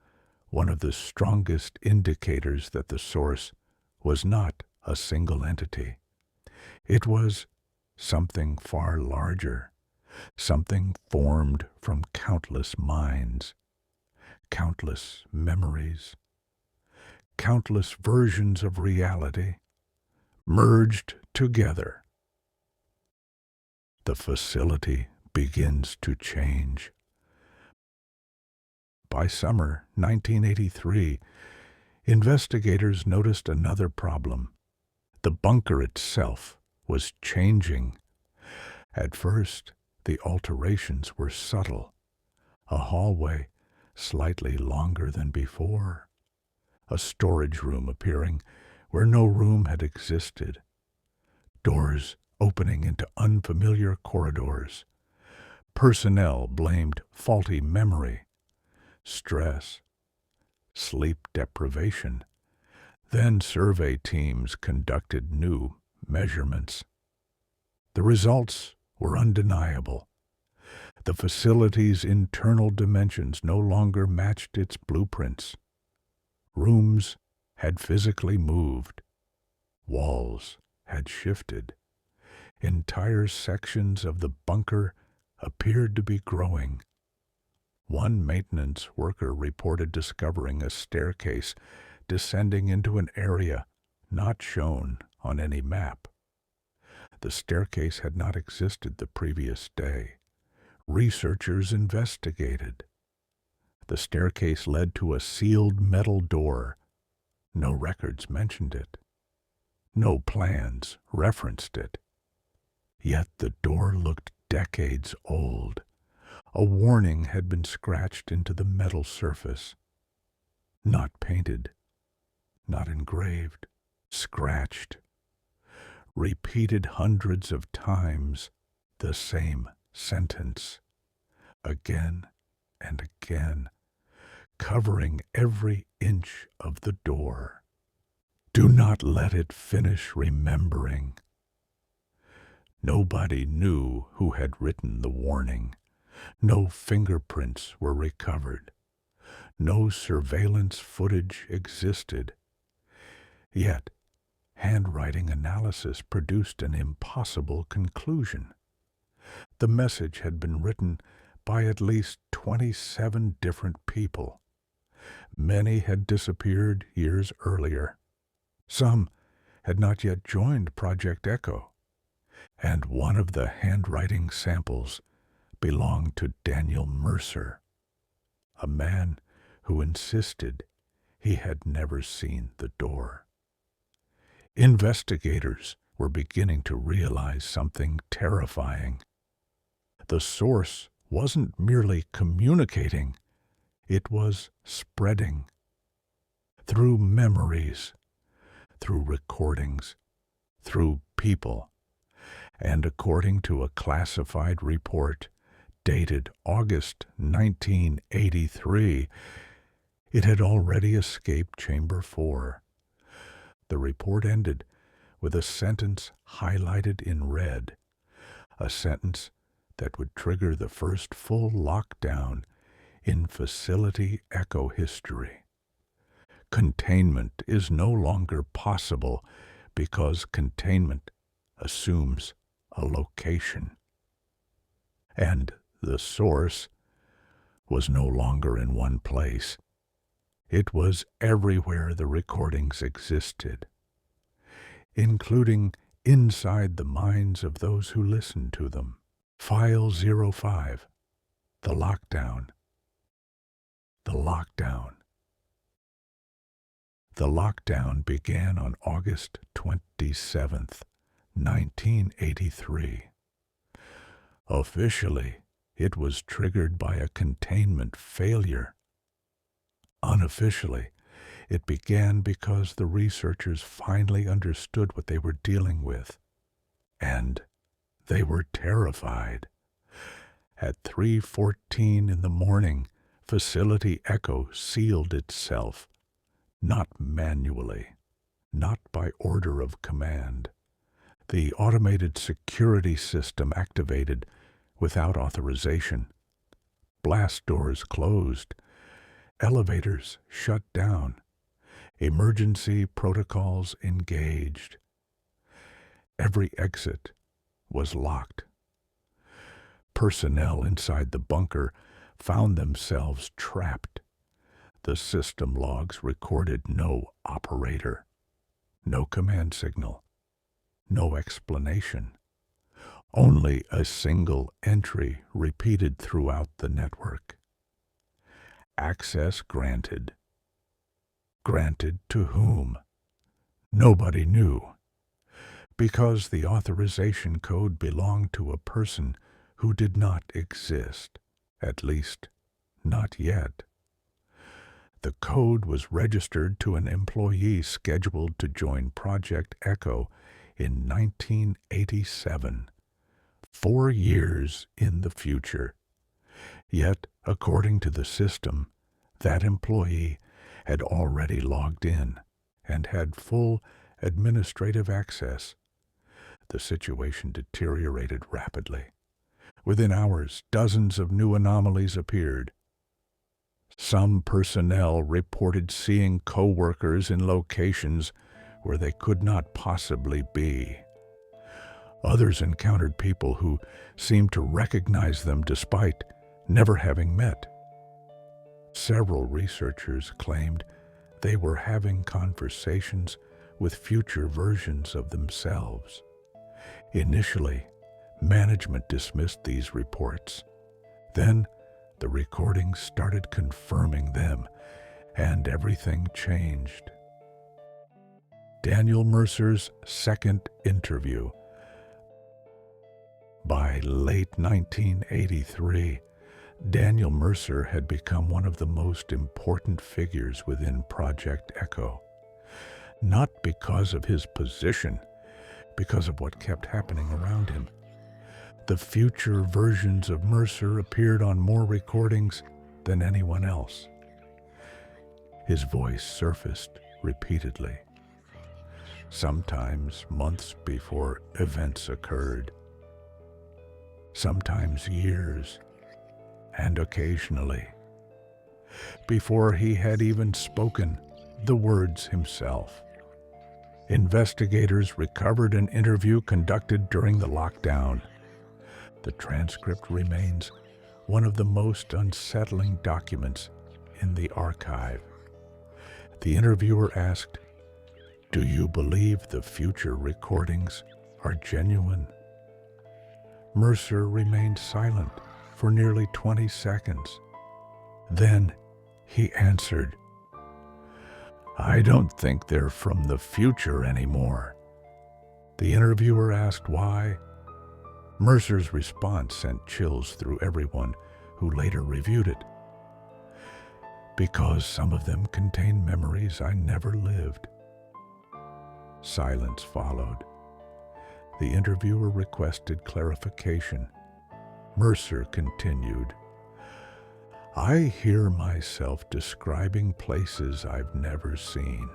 one of the strongest indicators that the source was not a single entity. It was something far larger, something formed from countless minds, countless memories, countless versions of reality, merged together. The facility begins to change. By summer 1983, investigators noticed another problem. The bunker itself was changing. At first, the alterations were subtle. A hallway slightly longer than before. A storage room appearing where no room had existed. Doors opening into unfamiliar corridors. Personnel blamed faulty memory, stress, sleep deprivation. Then survey teams conducted new measurements. The results were undeniable. The facility's internal dimensions no longer matched its blueprints. Rooms had physically moved. Walls had shifted. Entire sections of the bunker appeared to be growing. One maintenance worker reported discovering a staircase descending into an area not shown on any map. The staircase had not existed the previous day. Researchers investigated. The staircase led to a sealed metal door. No records mentioned it. No plans referenced it. Yet the door looked decades old. A warning had been scratched into the metal surface. Not painted, not engraved, scratched. Repeated hundreds of times the same sentence, again and again, covering every inch of the door. "Do not let it finish remembering." Nobody knew who had written the warning. No fingerprints were recovered. No surveillance footage existed. Yet, handwriting analysis produced an impossible conclusion. The message had been written by at least 27 different people. Many had disappeared years earlier. Some had not yet joined Project Echo, and one of the handwriting samples belonged to Daniel Mercer, a man who insisted he had never seen the door. Investigators were beginning to realize something terrifying. The source wasn't merely communicating, it was spreading. Through memories, through recordings, through people, and according to a classified report dated August 1983, it had already escaped Chamber 4. The report ended with a sentence highlighted in red, a sentence that would trigger the first full lockdown in facility echo history. Containment is no longer possible because containment assumes a location. And the source was no longer in one place. It was everywhere the recordings existed, including inside the minds of those who listened to them. File 05, the lockdown. The lockdown. The lockdown began on August 27th, 1983. Officially, it was triggered by a containment failure. Unofficially, it began because the researchers finally understood what they were dealing with, and they were terrified. At 3:14 in the morning, Facility Echo sealed itself, not manually, not by order of command. The automated security system activated without authorization. Blast doors closed. Elevators shut down. Emergency protocols engaged. Every exit was locked. Personnel inside the bunker found themselves trapped. The system logs recorded no operator, no command signal, no explanation. Only a single entry repeated throughout the network. Access granted. Granted to whom? Nobody knew, because the authorization code belonged to a person who did not exist, at least not yet. The code was registered to an employee scheduled to join Project Echo in 1987, 4 years in the future. Yet, according to the system, that employee had already logged in and had full administrative access. The situation deteriorated rapidly. Within hours, dozens of new anomalies appeared. Some personnel reported seeing co-workers in locations where they could not possibly be. Others encountered people who seemed to recognize them despite never having met. Several researchers claimed they were having conversations with future versions of themselves. Initially, management dismissed these reports. Then, the recordings started confirming them, and everything changed. Daniel Mercer's second interview. By late 1983, Daniel Mercer had become one of the most important figures within Project Echo. Not because of his position, because of what kept happening around him. The future versions of Mercer appeared on more recordings than anyone else. His voice surfaced repeatedly, sometimes months before events occurred, sometimes years, and occasionally. Before he had even spoken the words himself, investigators recovered an interview conducted during the lockdown. The transcript remains one of the most unsettling documents in the archive. The interviewer asked, "Do you believe the future recordings are genuine?" Mercer remained silent for nearly 20 seconds. Then he answered, "I don't think they're from the future anymore." The interviewer asked why. Mercer's response sent chills through everyone who later reviewed it. "Because some of them contain memories I never lived." Silence followed. The interviewer requested clarification. Mercer continued, "I hear myself describing places I've never seen,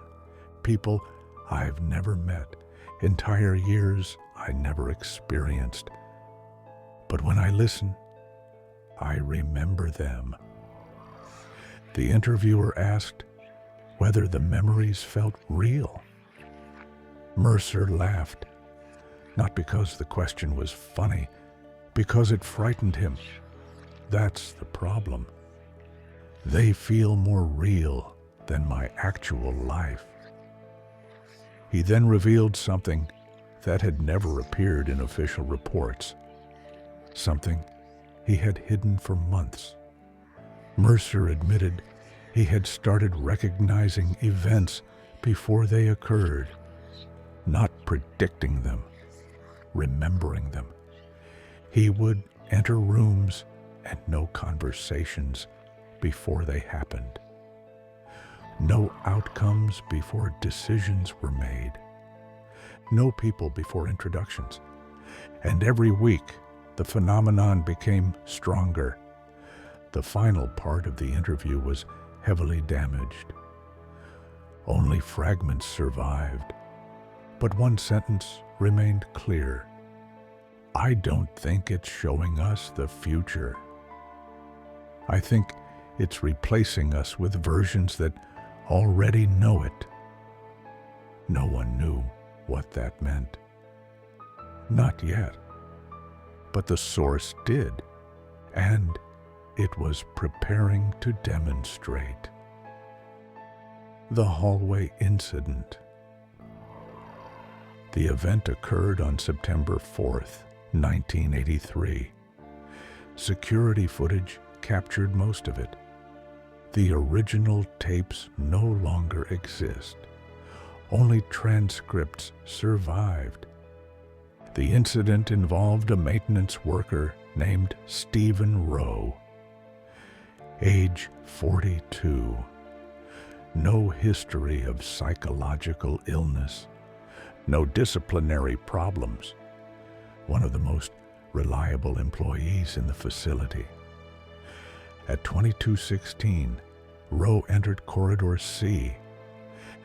people I've never met, entire years I never experienced. But when I listen, I remember them." The interviewer asked whether the memories felt real. Mercer laughed, not because the question was funny, because it frightened him. "That's the problem. They feel more real than my actual life." He then revealed something that had never appeared in official reports, something he had hidden for months. Mercer admitted he had started recognizing events before they occurred, not predicting them, remembering them. He would enter rooms and know conversations before they happened, know outcomes before decisions were made, know people before introductions. And every week, the phenomenon became stronger. The final part of the interview was heavily damaged. Only fragments survived, but one sentence remained clear. "I don't think it's showing us the future. I think it's replacing us with versions that already know it." No one knew what that meant. Not yet. But the source did, and it was preparing to demonstrate. The hallway incident. The event occurred on September 4th, 1983. Security footage captured most of it. The original tapes no longer exist. Only transcripts survived. The incident involved a maintenance worker named Stephen Rowe, age 42. No history of psychological illness, no disciplinary problems. One of the most reliable employees in the facility. At 22:16, Rowe entered Corridor C.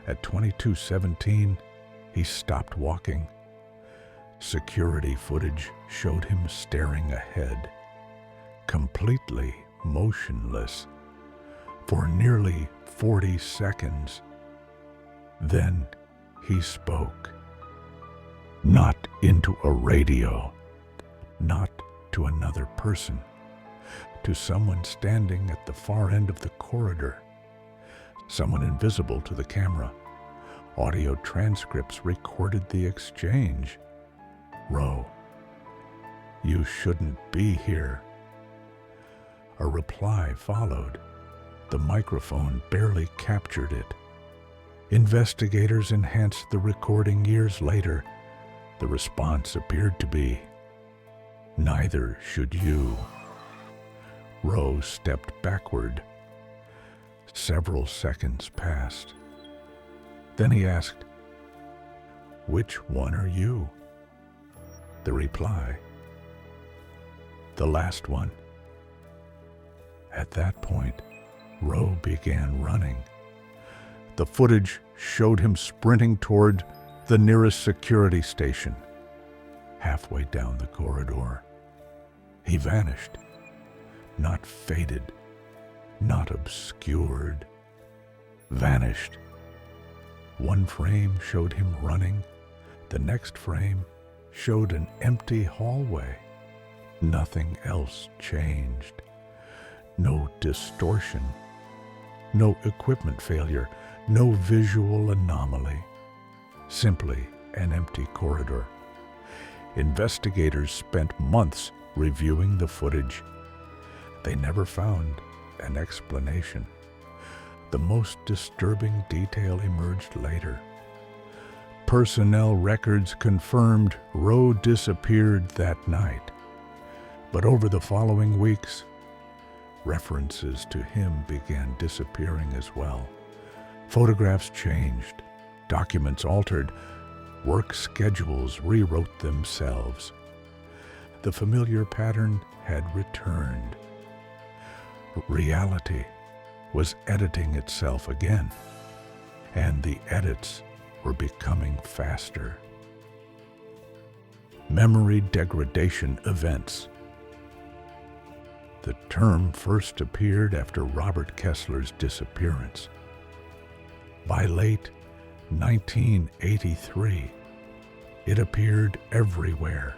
At 22:17, he stopped walking. Security footage showed him staring ahead, completely motionless, for nearly 40 seconds. Then he spoke. Not into a radio, not to another person, to someone standing at the far end of the corridor, someone invisible to the camera. Audio transcripts recorded the exchange. "Rowe, you shouldn't be here." A reply followed. The microphone barely captured it. Investigators enhanced the recording years later. The response appeared to be, "Neither should you." Rowe stepped backward. Several seconds passed. Then he asked, "Which one are you?" The reply, "The last one." At that point, Rowe began running. The footage showed him sprinting toward the nearest security station. Halfway down the corridor, he vanished. not faded, not obscured, vanished. One frame showed him running, the next frame showed an empty hallway. Nothing else changed. No distortion, no equipment failure, no visual anomaly. Simply an empty corridor. Investigators spent months reviewing the footage. They never found an explanation. The most disturbing detail emerged later. Personnel records confirmed Rowe disappeared that night. But over the following weeks, references to him began disappearing as well. Photographs changed, documents altered, work schedules rewrote themselves. The familiar pattern had returned. Reality was editing itself again, and the edits were becoming faster. Memory degradation events. The term first appeared after Robert Kessler's disappearance. By late 1983, it appeared everywhere.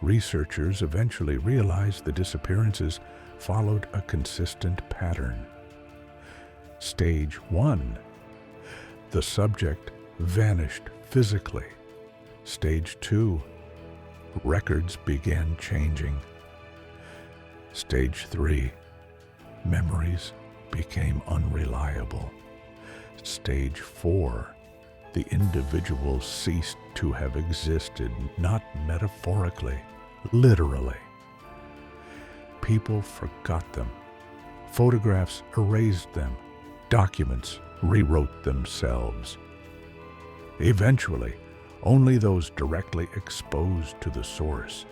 Researchers eventually realized the disappearances followed a consistent pattern. Stage 1. The subject vanished physically. Stage 2. Records began changing. Stage 3. Memories became unreliable. Stage 4. The individual ceased to have existed, not metaphorically, literally. People forgot them. Photographs erased them. Documents rewrote themselves. Eventually, only those directly exposed to the source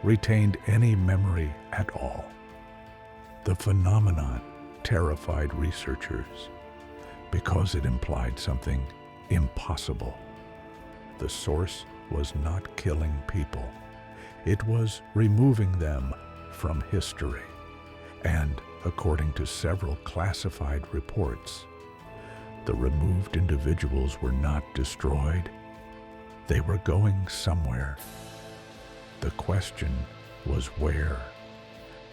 retained any memory at all. The phenomenon terrified researchers because it implied something impossible. The source was not killing people. It was removing them from history. And according to several classified reports, the removed individuals were not destroyed. They were going somewhere. The question was where.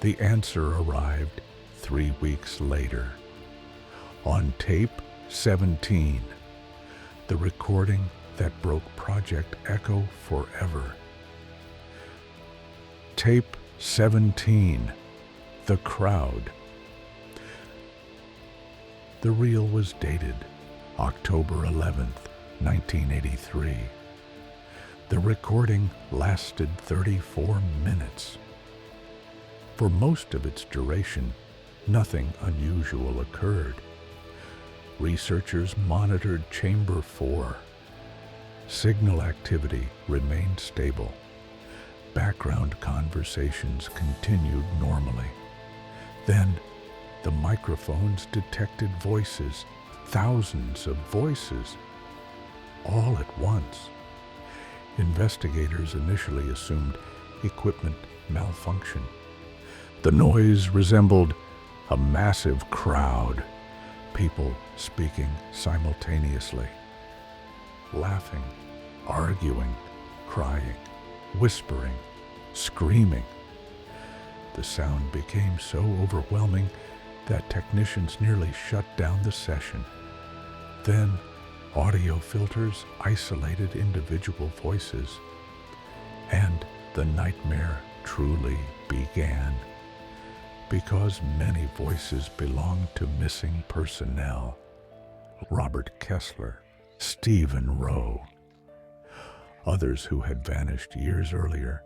The answer arrived 3 weeks later. On tape 17, the recording that broke Project Echo forever. Tape 17, The Crowd. The reel was dated October 11th, 1983. The recording lasted 34 minutes. For most of its duration, nothing unusual occurred. Researchers monitored Chamber 4. Signal activity remained stable. Background conversations continued normally. Then, the microphones detected voices, thousands of voices, all at once. Investigators initially assumed equipment malfunction. The noise resembled a massive crowd, people speaking simultaneously, laughing, arguing, crying, whispering, screaming. The sound became so overwhelming that technicians nearly shut down the session. Then, audio filters isolated individual voices, and the nightmare truly began, because many voices belonged to missing personnel. Robert Kessler, Stephen Rowe, others who had vanished years earlier.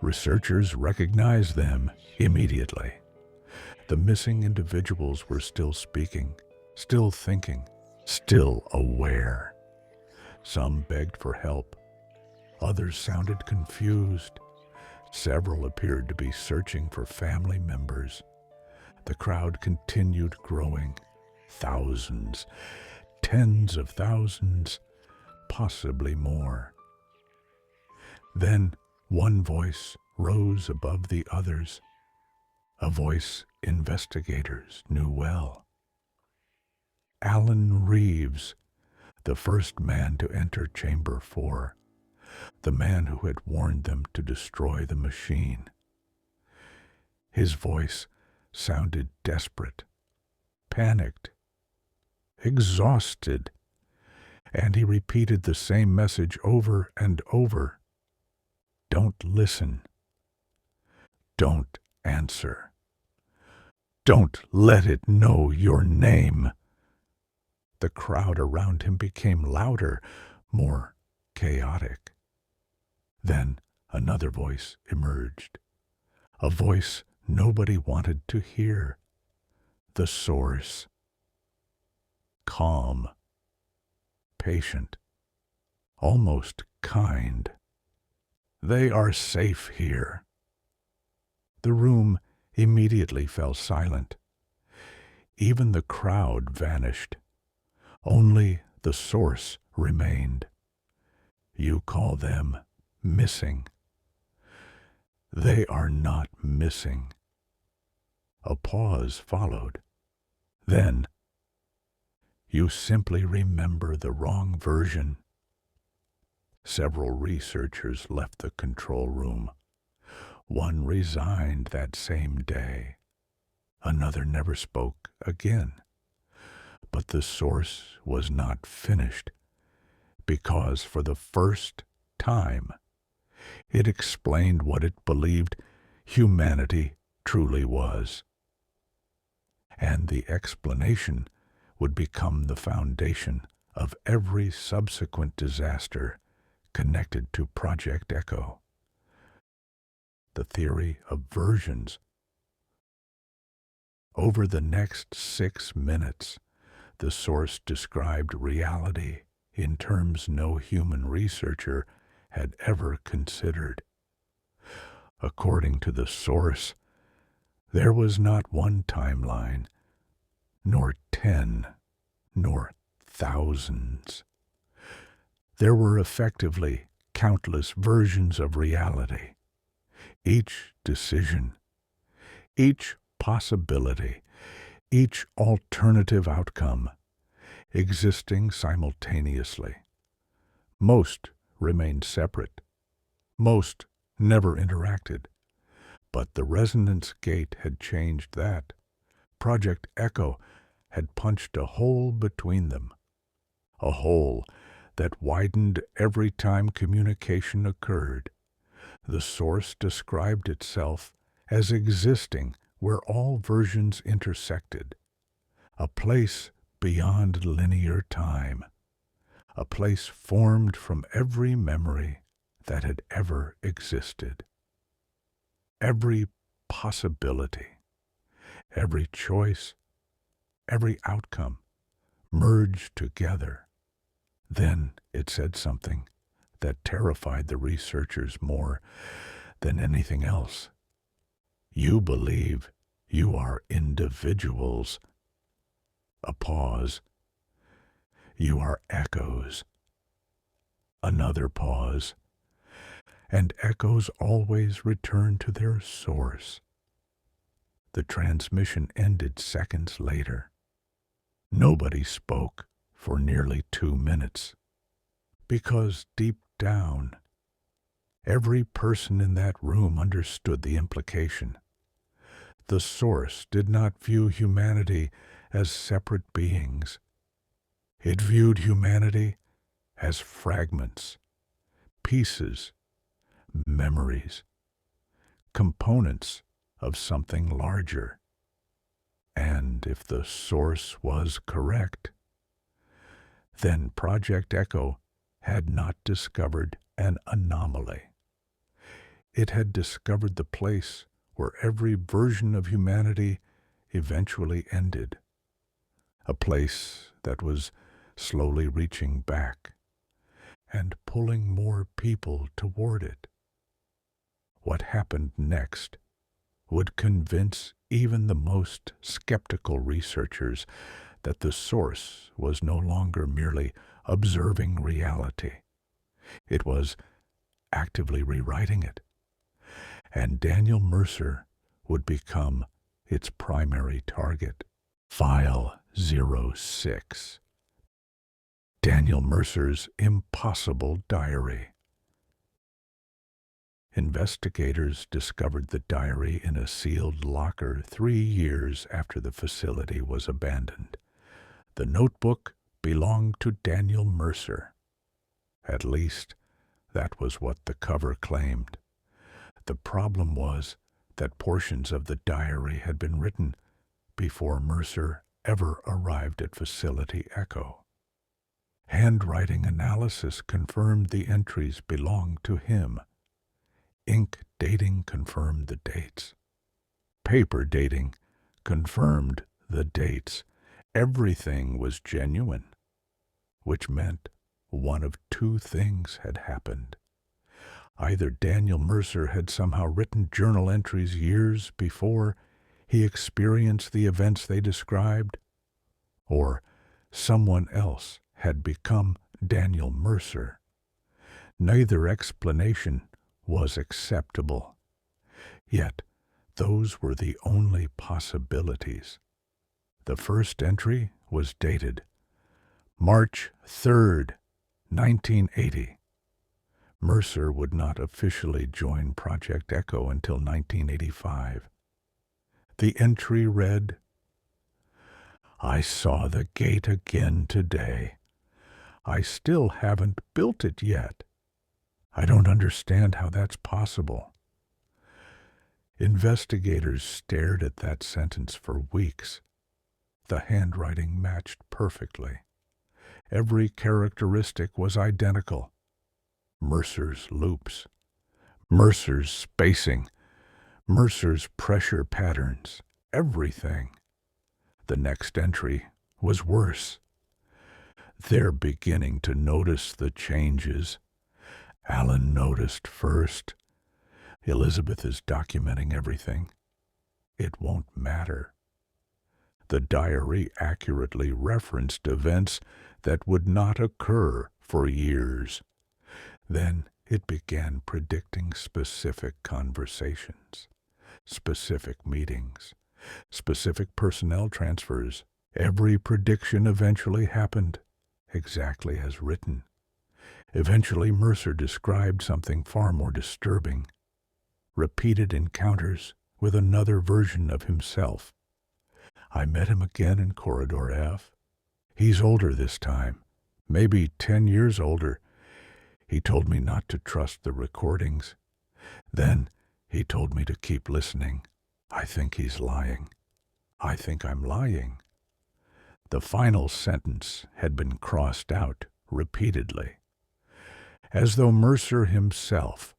Researchers recognized them immediately. The missing individuals were still speaking, still thinking, still aware. Some begged for help. Others sounded confused. Several appeared to be searching for family members. The crowd continued growing. Thousands, tens of thousands, possibly more. Then one voice rose above the others. a voice investigators knew well. Alan Reeves, the first man to enter Chamber 4, the man who had warned them to destroy the machine. His voice sounded desperate, panicked, exhausted, and he repeated the same message over and over. Don't listen. Don't answer. Don't let it know your name. The crowd around him became louder, more chaotic. Then another voice emerged, a voice nobody wanted to hear. The source. Calm, patient, almost kind. They are safe here. The room immediately fell silent. Even the crowd vanished. Only the source remained. You call them missing. They are not missing. A pause followed. Then, you simply remember the wrong version. Several researchers left the control room. One resigned that same day. Another never spoke again. But the source was not finished, because for the first time it explained what it believed humanity truly was. And the explanation would become the foundation of every subsequent disaster connected to Project Echo. The theory of versions. Over the next 6 minutes, the source described reality in terms no human researcher had ever considered. According to the source, there was not one timeline, nor 10, nor thousands. There were effectively countless versions of reality. Each decision, each possibility, each alternative outcome existing simultaneously. Most remained separate. Most never interacted. But the resonance gate had changed that. Project Echo had punched a hole between them. A hole that widened every time communication occurred. The source described itself as existing where all versions intersected, a place beyond linear time, a place formed from every memory that had ever existed. Every possibility, every choice, every outcome merged together. Then it said something that terrified the researchers more than anything else. You believe you are individuals. A pause. You are echoes. Another pause. And echoes always return to their source. The transmission ended seconds later. Nobody spoke for nearly 2 minutes. Because deep down, every person in that room understood the implication. The source did not view humanity as separate beings. It viewed humanity as fragments, pieces, memories, components of something larger. And if the source was correct, then Project Echo had not discovered an anomaly. It had discovered the place where every version of humanity eventually ended, a place that was slowly reaching back and pulling more people toward it. What happened next would convince even the most skeptical researchers that the source was no longer merely observing reality. It was actively rewriting it. And Daniel Mercer would become its primary target. File 06. Daniel Mercer's impossible diary. Investigators discovered the diary in a sealed locker 3 years after the facility was abandoned. The notebook belonged to Daniel Mercer. At least, that was what the cover claimed. The problem was that portions of the diary had been written before Mercer ever arrived at Facility Echo. Handwriting analysis confirmed the entries belonged to him. Ink dating confirmed the dates. Paper dating confirmed the dates. Everything was genuine, which meant one of two things had happened. Either Daniel Mercer had somehow written journal entries years before he experienced the events they described, or someone else had become Daniel Mercer. Neither explanation was acceptable. Yet, those were the only possibilities. The first entry was dated March 3rd, 1980. Mercer would not officially join Project Echo until 1985. The entry read, "I saw the gate again today. I still haven't built it yet. I don't understand how that's possible." Investigators stared at that sentence for weeks. The handwriting matched perfectly. Every characteristic was identical. Mercer's loops, Mercer's spacing, Mercer's pressure patterns, everything. The next entry was worse. "They're beginning to notice the changes. Alan noticed first. Elizabeth is documenting everything. It won't matter." The diary accurately referenced events that would not occur for years. Then it began predicting specific conversations, specific meetings, specific personnel transfers. Every prediction eventually happened, exactly as written. Eventually, Mercer described something far more disturbing: repeated encounters with another version of himself. "I met him again in Corridor F. He's older this time, maybe 10 years older. He told me not to trust the recordings. Then he told me to keep listening. I think he's lying. I think I'm lying." The final sentence had been crossed out repeatedly, as though Mercer himself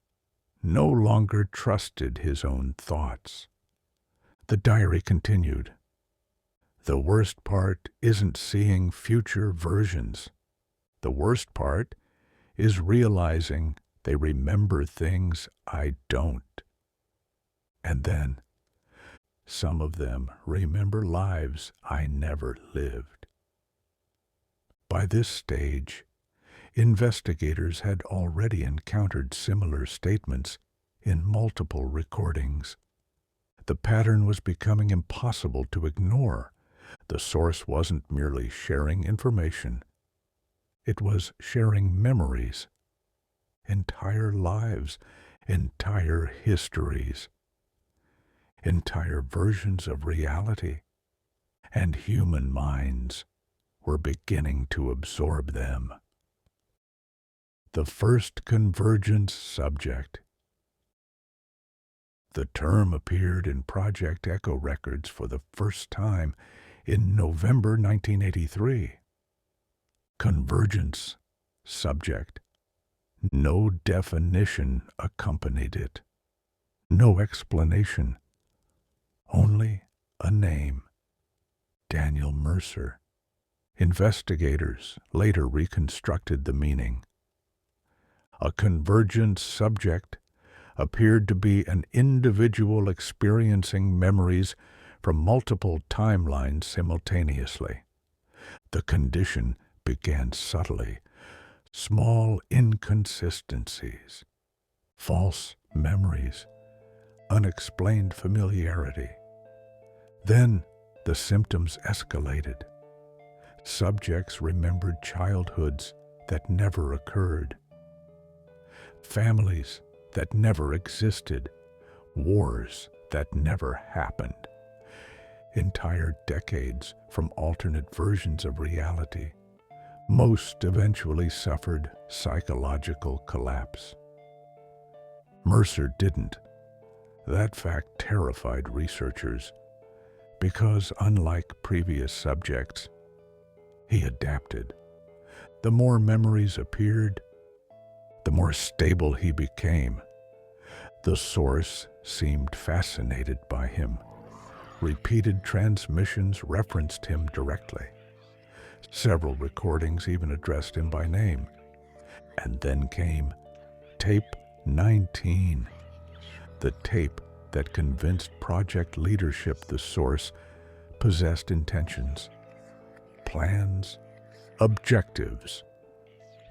no longer trusted his own thoughts. The diary continued. "The worst part isn't seeing future versions. The worst part is realizing they remember things I don't. And then, some of them remember lives I never lived." By this stage, investigators had already encountered similar statements in multiple recordings. The pattern was becoming impossible to ignore. The source wasn't merely sharing information. It was sharing memories, entire lives, entire histories, entire versions of reality, and human minds were beginning to absorb them. The first convergence subject. The term appeared in Project Echo records for the first time in November 1983. Convergence subject. No definition accompanied it. No explanation. Only a name. Daniel Mercer. Investigators later reconstructed the meaning. A convergence subject appeared to be an individual experiencing memories from multiple timelines simultaneously. The condition began subtly. Small inconsistencies, false memories, unexplained familiarity. Then the symptoms escalated. Subjects remembered childhoods that never occurred, families that never existed, wars that never happened, entire decades from alternate versions of reality. Most eventually suffered psychological collapse. Mercer didn't. That fact terrified researchers because, unlike previous subjects, he adapted. The more memories appeared, the more stable he became. The source seemed fascinated by him. Repeated transmissions referenced him directly. Several recordings even addressed him by name. And then came tape 19, the tape that convinced project leadership the source possessed intentions, plans, objectives,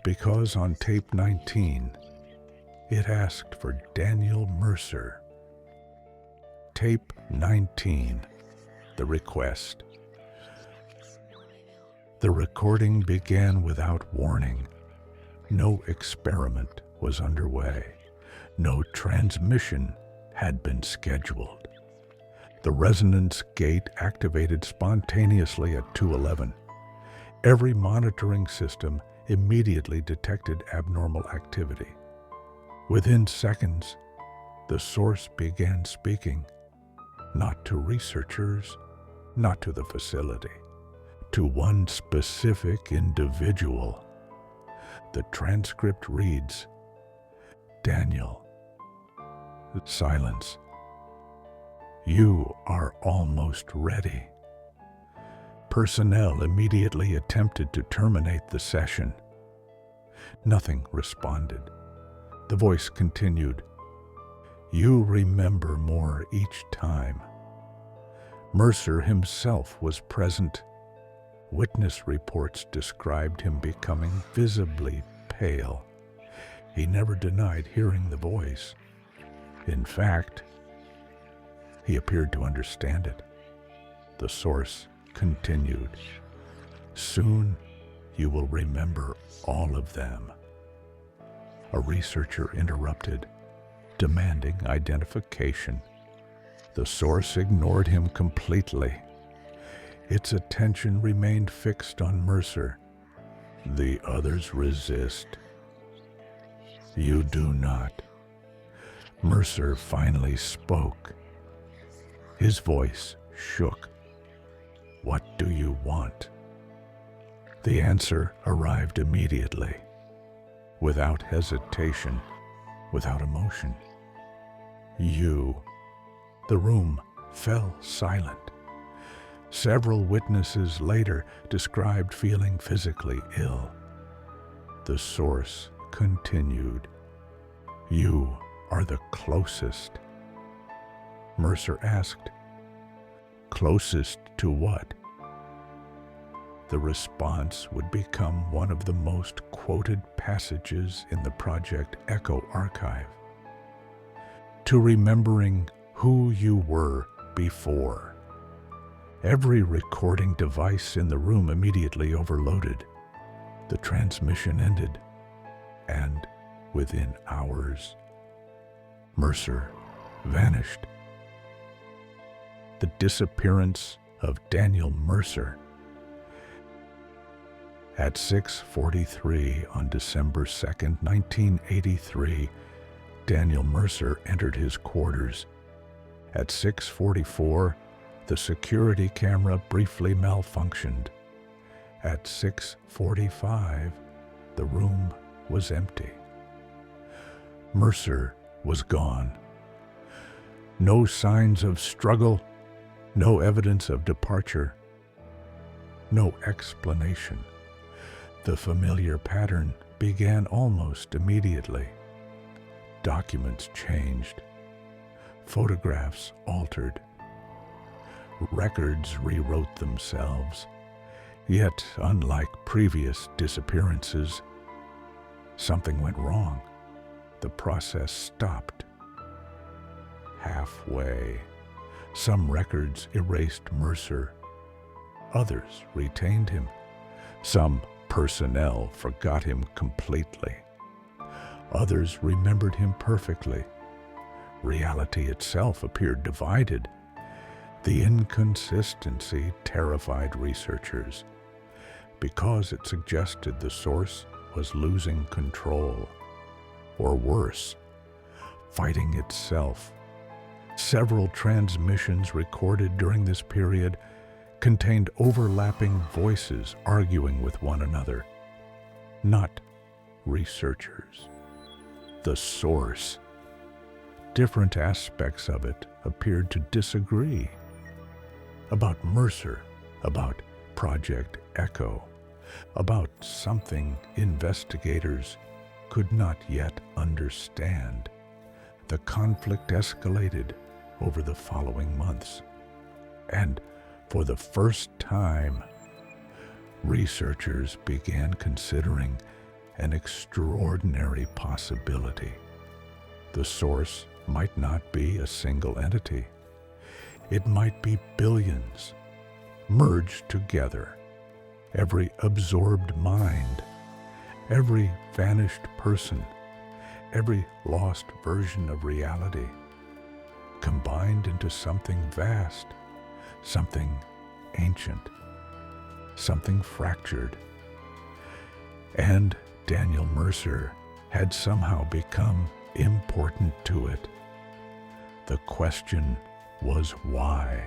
because on tape 19, it asked for Daniel Mercer. Tape 19, the request. The recording began without warning. No experiment was underway. No transmission had been scheduled. The resonance gate activated spontaneously at 2:11. Every monitoring system immediately detected abnormal activity. Within seconds, the source began speaking, not to researchers, not to the facility, to one specific individual. The transcript reads, Daniel. Silence. You are almost ready. Personnel immediately attempted to terminate the session. Nothing responded. The voice continued, You remember more each time. Mercer himself was present. Witness reports described him becoming visibly pale. He never denied hearing the voice. In fact, he appeared to understand it. The source continued, Soon you will remember all of them. A researcher interrupted, demanding identification. The source ignored him completely. Its attention remained fixed on Mercer. The others resist. You do not. Mercer finally spoke. His voice shook. What do you want? The answer arrived immediately, without hesitation, without emotion. You. The room fell silent. Several witnesses later described feeling physically ill. The source continued, You are the closest. Mercer asked, Closest to what? The response would become one of the most quoted passages in the Project Echo archive. To remembering who you were before. Every recording device in the room immediately overloaded. The transmission ended, and within hours, Mercer vanished. The disappearance of Daniel Mercer. At 6:43 on December 2nd, 1983, Daniel Mercer entered his quarters. At 6:44, the security camera briefly malfunctioned. At 6:45, the room was empty. Mercer was gone. No signs of struggle, no evidence of departure, no explanation. The familiar pattern began almost immediately. Documents changed. Photographs altered. Records rewrote themselves. Yet, unlike previous disappearances, something went wrong. The process stopped. halfway. Some records erased Mercer. Others retained him. Some personnel forgot him completely. Others remembered him perfectly. Reality itself appeared divided. The inconsistency terrified researchers because it suggested the source was losing control, or worse, fighting itself. Several transmissions recorded during this period contained overlapping voices arguing with one another, not researchers. The source. Different aspects of it appeared to disagree. About Mercer, about Project Echo, about something investigators could not yet understand. The conflict escalated over the following months, and for the first time, researchers began considering an extraordinary possibility. The source might not be a single entity. It might be billions, merged together. Every absorbed mind, every vanished person, every lost version of reality, combined into something vast, something ancient, something fractured. And Daniel Mercer had somehow become important to it. The question was why.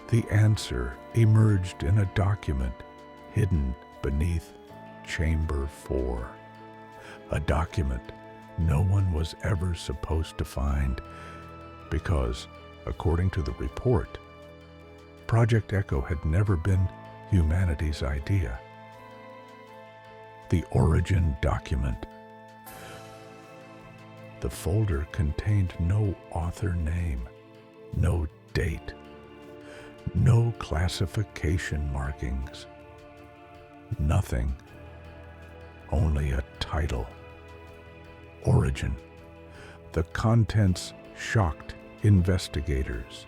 The answer emerged in a document hidden beneath Chamber 4. A document no one was ever supposed to find because, according to the report, Project Echo had never been humanity's idea. The origin document. The folder contained no author name, no date, no classification markings, nothing, only a title. Origin. The contents shocked investigators.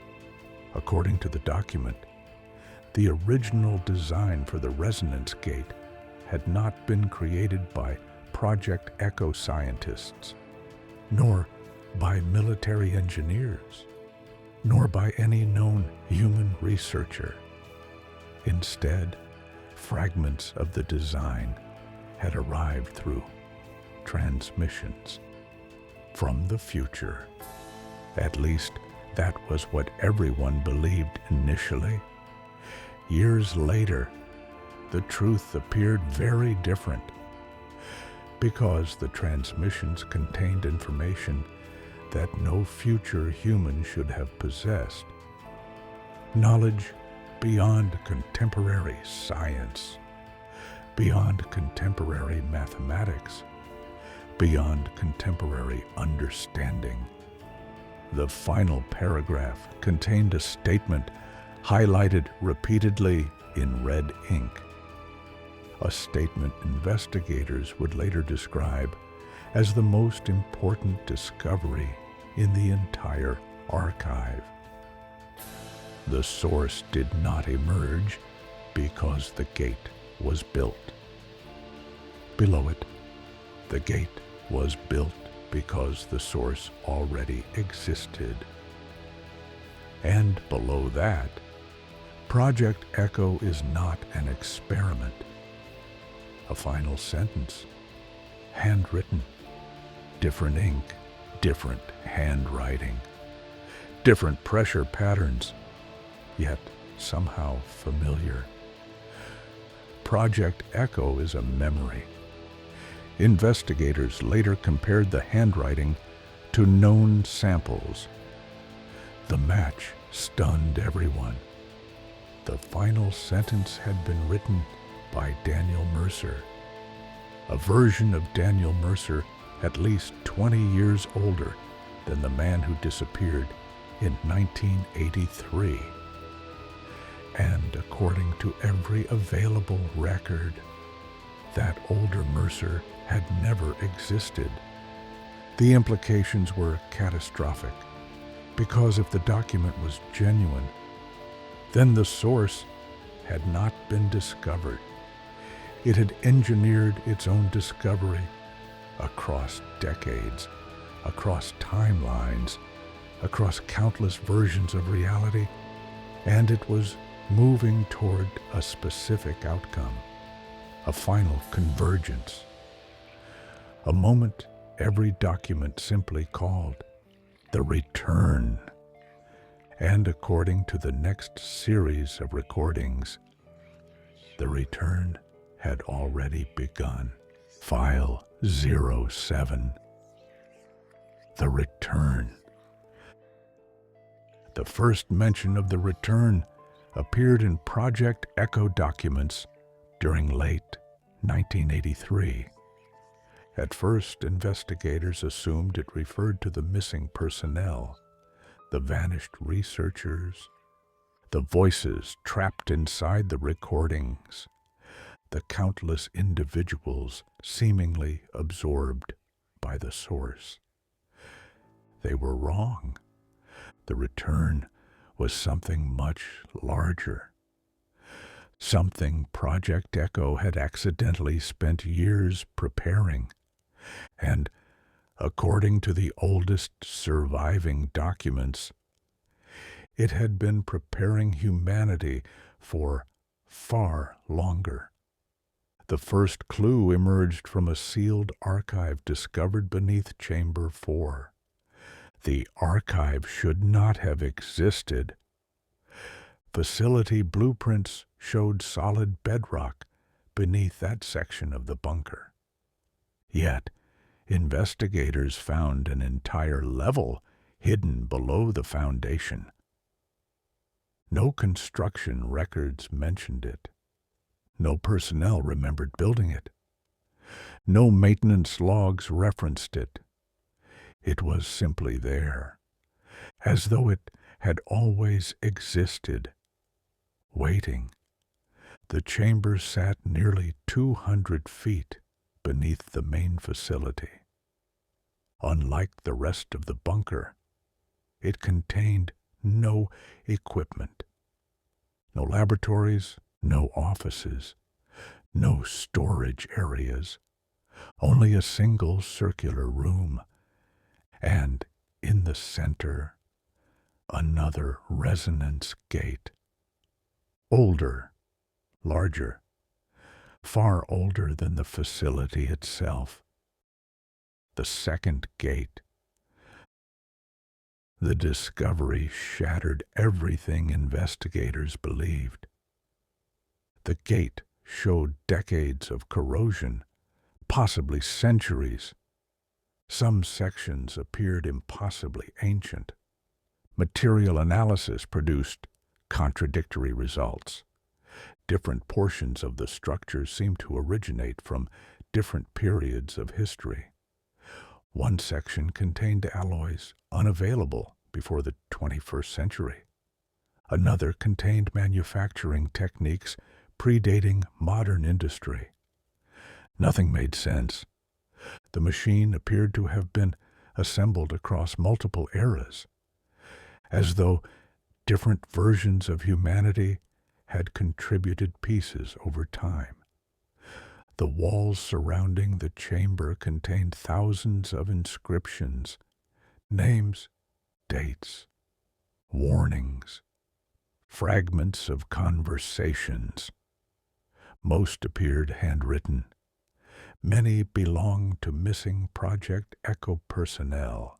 According to the document, the original design for the resonance gate had not been created by Project Echo scientists, nor by military engineers, nor by any known human researcher. Instead, fragments of the design had arrived through transmissions from the future. At least that was what everyone believed initially. Years later, the truth appeared very different because the transmissions contained information that no future human should have possessed. Knowledge beyond contemporary science, beyond contemporary mathematics, beyond contemporary understanding. The final paragraph contained a statement highlighted repeatedly in red ink, a statement investigators would later describe as the most important discovery in the entire archive. The source did not emerge because the gate was built. Below it, the gate was built because the source already existed. And below that, Project Echo is not an experiment. A final sentence, handwritten, different ink, different handwriting, different pressure patterns, yet somehow familiar. Project Echo is a memory. Investigators later compared the handwriting to known samples. The match stunned everyone. The final sentence had been written by Daniel Mercer, a version of Daniel Mercer at least 20 years older than the man who disappeared in 1983. And according to every available record, that older Mercer had never existed. The implications were catastrophic because if the document was genuine, then the source had not been discovered. It had engineered its own discovery across decades, across timelines, across countless versions of reality, and it was moving toward a specific outcome, a final convergence, a moment every document simply called the return. And according to the next series of recordings, the return had already begun. File 07. The return. The first mention of the return appeared in Project Echo documents during late 1983. At first, investigators assumed it referred to the missing personnel, the vanished researchers, the voices trapped inside the recordings, the countless individuals seemingly absorbed by the source. They were wrong. The return was something much larger, something Project Echo had accidentally spent years preparing, and according to the oldest surviving documents, it had been preparing humanity for far longer. The first clue emerged from a sealed archive discovered beneath Chamber 4. The archive should not have existed. Facility blueprints showed solid bedrock beneath that section of the bunker. Yet, investigators found an entire level hidden below the foundation. No construction records mentioned it. No personnel remembered building it. No maintenance logs referenced it. It was simply there, as though it had always existed, waiting. The chamber sat nearly 200 feet beneath the main facility. Unlike the rest of the bunker, it contained no equipment, no laboratories, no offices, no storage areas, only a single circular room, and in the center, another resonance gate. Older, larger, far older than the facility itself. The second gate. The discovery shattered everything investigators believed. The gate showed decades of corrosion, possibly centuries. Some sections appeared impossibly ancient. Material analysis produced contradictory results. Different portions of the structure seemed to originate from different periods of history. One section contained alloys unavailable before the 21st century. Another contained manufacturing techniques predating modern industry. Nothing made sense. The machine appeared to have been assembled across multiple eras, as though different versions of humanity had contributed pieces over time. The walls surrounding the chamber contained thousands of inscriptions, names, dates, warnings, fragments of conversations. Most appeared handwritten. Many belonged to missing Project Echo personnel.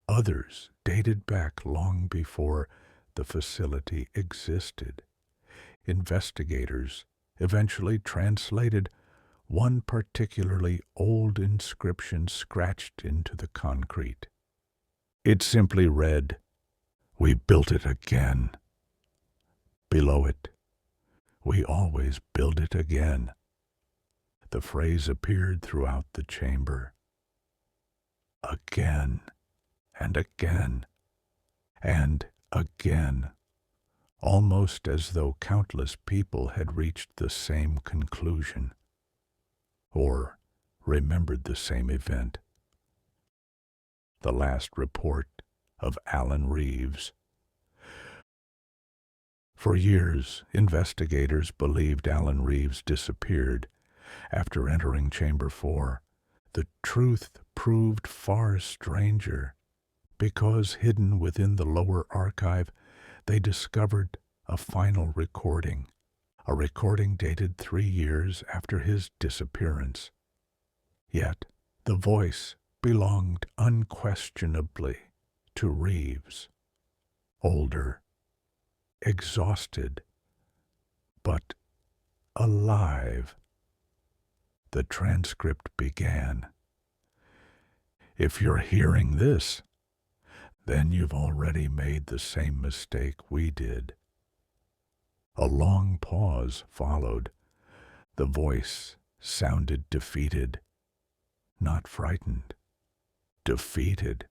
Others dated back long before the facility existed. Investigators eventually translated one particularly old inscription scratched into the concrete. It simply read, "We built it again." Below it, "We always build it again." The phrase appeared throughout the chamber. Again, and again, and again, almost as though countless people had reached the same conclusion, or remembered the same event. The last report of Alan Reeves. For years, investigators believed Alan Reeves disappeared after entering Chamber 4. The truth proved far stranger, because hidden within the lower archive, they discovered a final recording, a recording dated 3 years after his disappearance. Yet, the voice belonged unquestionably to Reeves. Older, exhausted, but alive. The transcript began. If you're hearing this, then you've already made the same mistake we did. A long pause followed. The voice sounded defeated, not frightened. Defeated,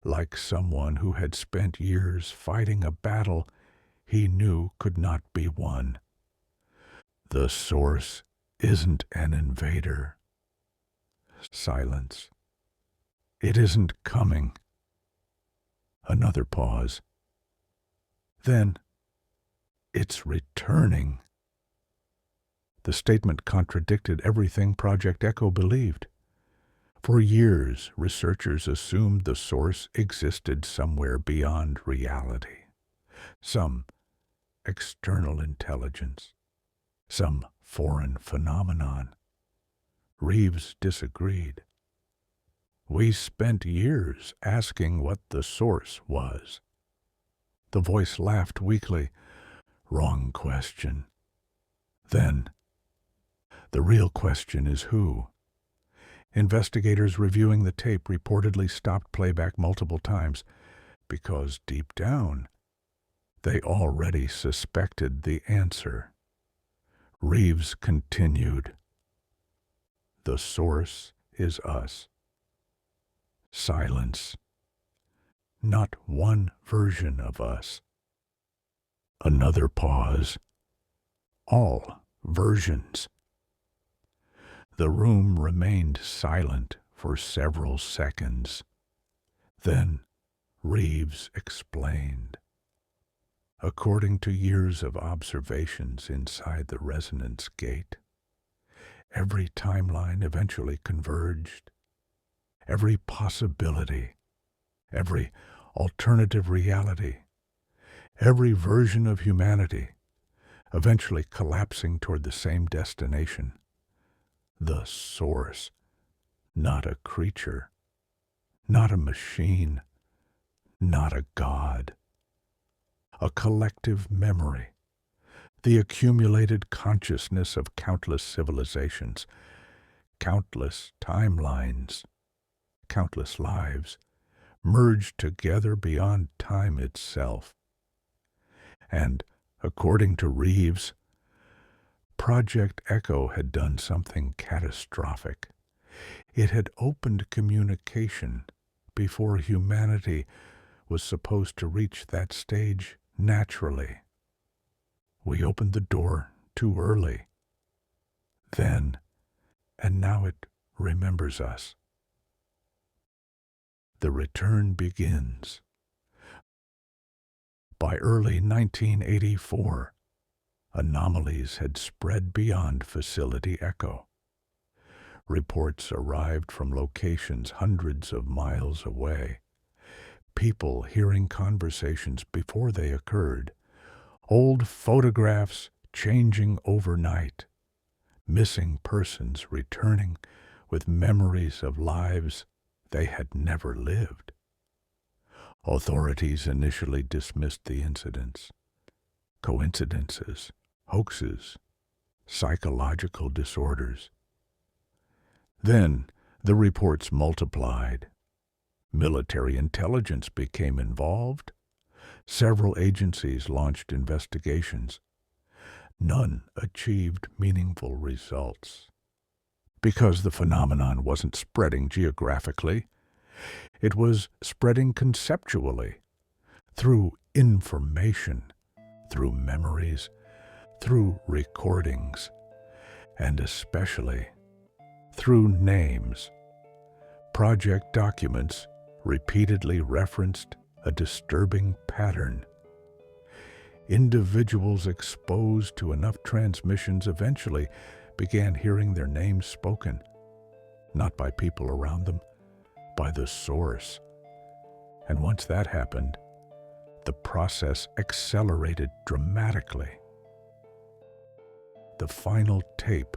like someone who had spent years fighting a battle he knew could not be won. The source isn't an invader. Silence. It isn't coming. Another pause. Then, it's returning. The statement contradicted everything Project Echo believed. For years, researchers assumed the source existed somewhere beyond reality. Some external intelligence, some foreign phenomenon. Reeves disagreed. We spent years asking what the source was. The voice laughed weakly. Wrong question. Then, the real question is who? Investigators reviewing the tape reportedly stopped playback multiple times because deep down, they already suspected the answer. Reeves continued. The source is us. Silence. Not one version of us. Another pause. All versions. The room remained silent for several seconds. Then Reeves explained. According to years of observations inside the resonance gate, every timeline eventually converged. Every possibility, every alternative reality, every version of humanity, eventually collapsing toward the same destination. The source, not a creature, not a machine, not a god. A collective memory, the accumulated consciousness of countless civilizations, countless timelines, countless lives, merged together beyond time itself. And, according to Reeves, Project Echo had done something catastrophic. It had opened communication before humanity was supposed to reach that stage naturally. We opened the door too early. Then, and now it remembers us. The return begins. By early 1984, anomalies had spread beyond Facility Echo. Reports arrived from locations hundreds of miles away. People hearing conversations before they occurred. Old photographs changing overnight. Missing persons returning with memories of lives they had never lived. Authorities initially dismissed the incidents. Coincidences, hoaxes, psychological disorders. Then the reports multiplied. Military intelligence became involved. Several agencies launched investigations. None achieved meaningful results. Because the phenomenon wasn't spreading geographically, it was spreading conceptually, through information, through memories, through recordings, and especially through names. Project documents repeatedly referenced a disturbing pattern. Individuals exposed to enough transmissions eventually began hearing their names spoken, not by people around them, by the source. And once that happened, the process accelerated dramatically. The final tape.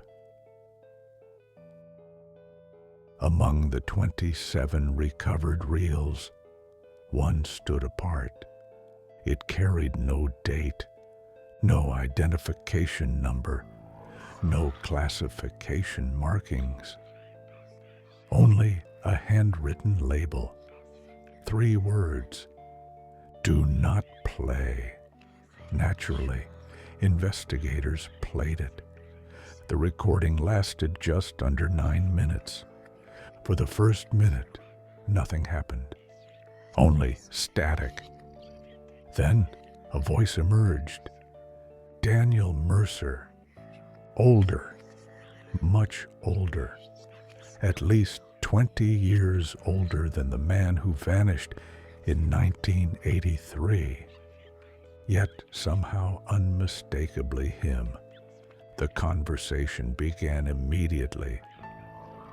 Among the 27 recovered reels, one stood apart. It carried no date, no identification number, no classification markings. Only a handwritten label. 3 words. Do not play. Naturally, investigators played it. The recording lasted just under 9 minutes. For the first minute, nothing happened. Only static. Then a voice emerged. Daniel Mercer. Older. Much older. At least 20 years older than the man who vanished in 1983. Yet somehow unmistakably him. The conversation began immediately.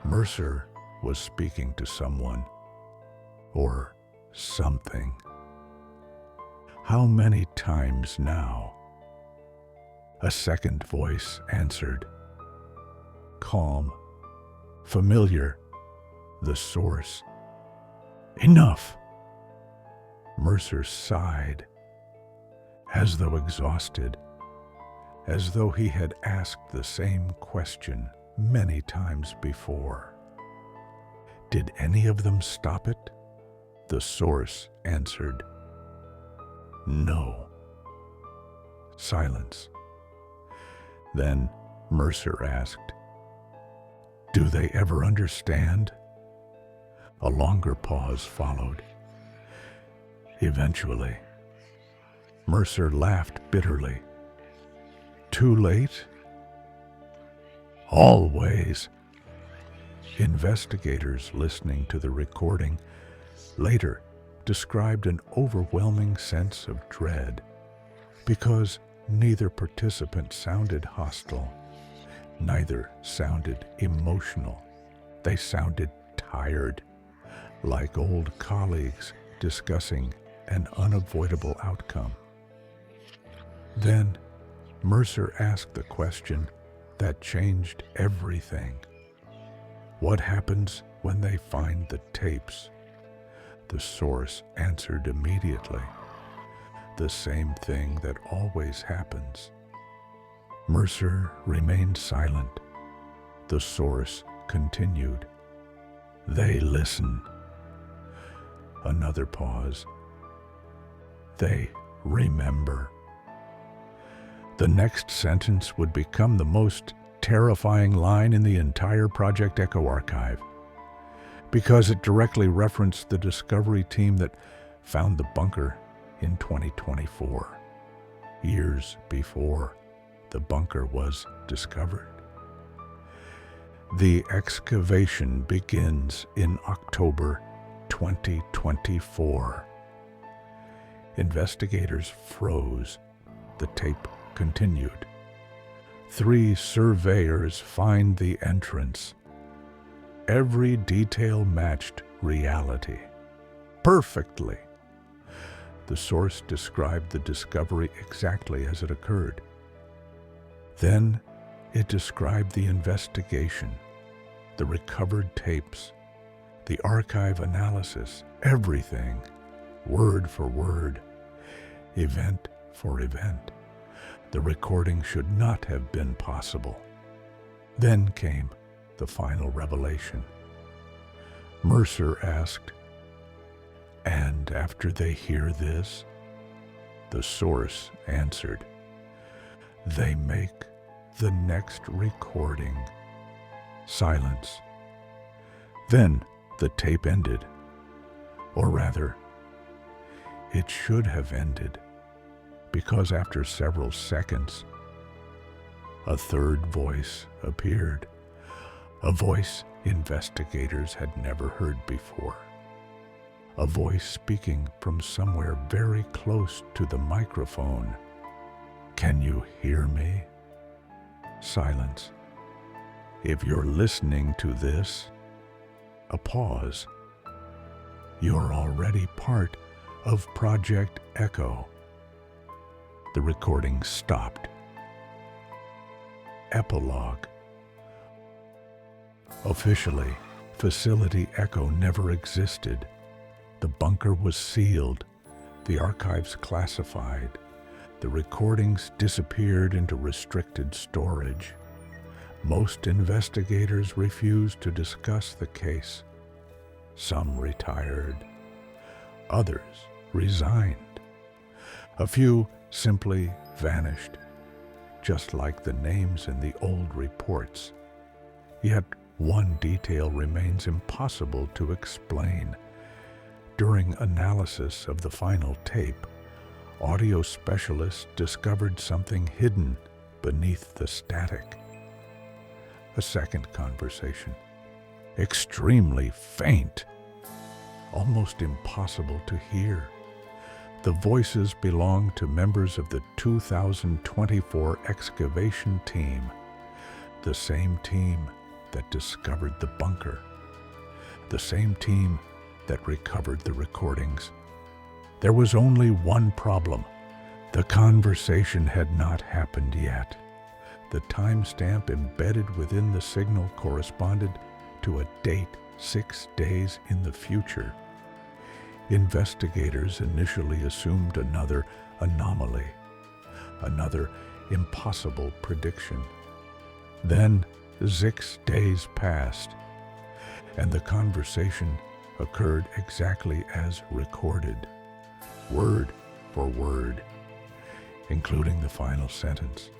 Mercer was speaking to someone, or something. How many times now? A second voice answered. Calm, familiar, the source. Enough! Mercer sighed, as though exhausted, as though he had asked the same question many times before. Did any of them stop it? The source answered. No. Silence. Then Mercer asked, Do they ever understand? A longer pause followed. Eventually, Mercer laughed bitterly. Too late? Always. Investigators listening to the recording later described an overwhelming sense of dread because neither participant sounded hostile, neither sounded emotional. They sounded tired, like old colleagues discussing an unavoidable outcome. Then Mercer asked the question that changed everything. What happens when they find the tapes? The source answered immediately. The same thing that always happens. Mercer remained silent. The source continued. They listen. Another pause. They remember. The next sentence would become the most terrifying line in the entire Project Echo archive, because it directly referenced the discovery team that found the bunker in 2024, years before the bunker was discovered. The excavation begins in October 2024. Investigators froze. The tape continued. 3 surveyors find the entrance. Every detail matched reality. Perfectly. The source described the discovery exactly as it occurred. Then it described the investigation, the recovered tapes, the archive analysis, everything, word for word, event for event. The recording should not have been possible. Then came the final revelation. Mercer asked, And after they hear this? The source answered, They make the next recording. Silence. Then the tape ended. Or rather, it should have ended, because after several seconds, a third voice appeared, a voice investigators had never heard before. a voice speaking from somewhere very close to the microphone. "Can you hear me?" Silence. "If you're listening to this," a pause. "You're already part of Project Echo." The recording stopped. Epilogue. Officially, Facility Echo never existed. The bunker was sealed, the archives classified, the recordings disappeared into restricted storage. Most investigators refused to discuss the case. Some retired. Others resigned. A few simply vanished, just like the names in the old reports. Yet one detail remains impossible to explain. During analysis of the final tape, audio specialists discovered something hidden beneath the static. A second conversation, extremely faint, almost impossible to hear. The voices belonged to members of the 2024 excavation team, the same team that discovered the bunker, the same team that recovered the recordings. There was only one problem. The conversation had not happened yet. The timestamp embedded within the signal corresponded to a date 6 days in the future. Investigators initially assumed another anomaly, another impossible prediction. Then 6 days passed, and the conversation occurred exactly as recorded, word for word, including the final sentence.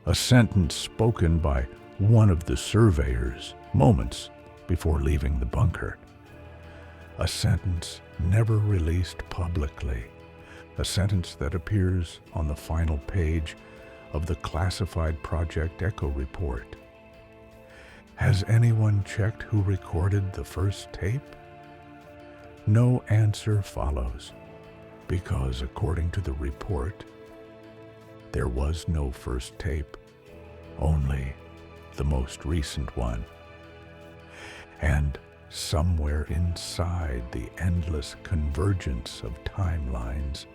A sentence spoken by one of the surveyors moments before leaving the bunker. A sentence never released publicly, a sentence that appears on the final page of the classified Project Echo report. Has anyone checked who recorded the first tape? No answer follows, because according to the report, there was no first tape, only the most recent one. And somewhere inside the endless convergence of timelines,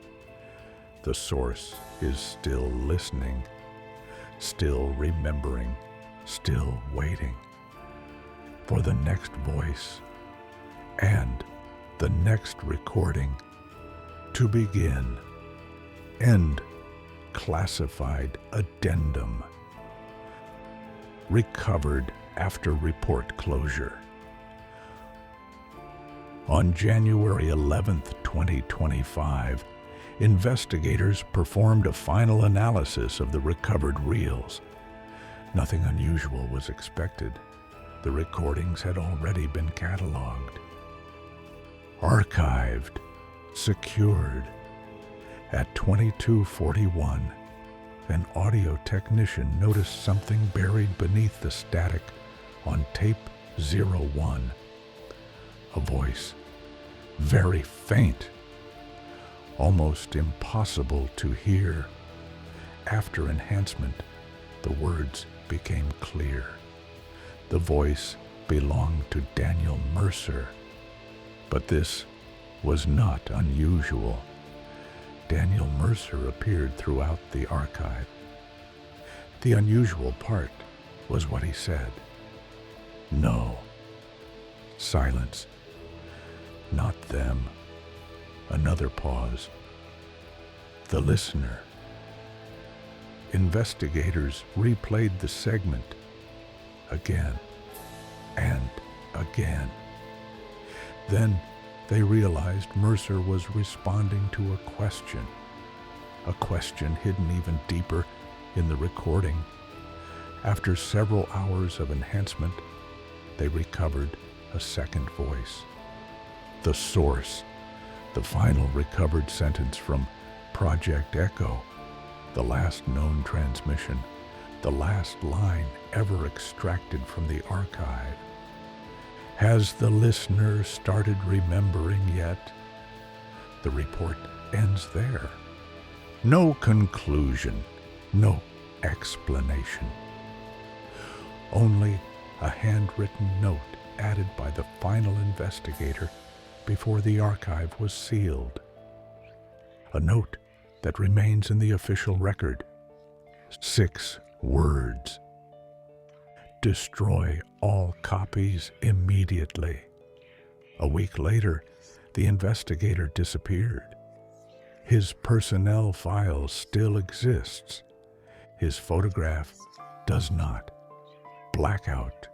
the source is still listening, still remembering, still waiting for the next voice and the next recording to begin. End classified addendum. Recovered after report closure. On January 11th, 2025, investigators performed a final analysis of the recovered reels. Nothing unusual was expected. The recordings had already been cataloged, archived, secured. At 22:41, an audio technician noticed something buried beneath the static on tape 01. A voice, very faint, almost impossible to hear. After enhancement, the words became clear. The voice belonged to Daniel Mercer. But this was not unusual. Daniel Mercer appeared throughout the archive. The unusual part was what he said. No. Silence. Not them. Another pause. The listener. Investigators replayed the segment again and again. Then they realized Mercer was responding to a question hidden even deeper in the recording. After several hours of enhancement, they recovered a second voice. The source, the final recovered sentence from Project Echo, the last known transmission, the last line ever extracted from the archive. Has the listener started remembering yet? The report ends there. No conclusion, no explanation. Only a handwritten note added by the final investigator before the archive was sealed. A note that remains in the official record. 6 words. Destroy all copies immediately. A week later, the investigator disappeared. His personnel file still exists. His photograph does not. Blackout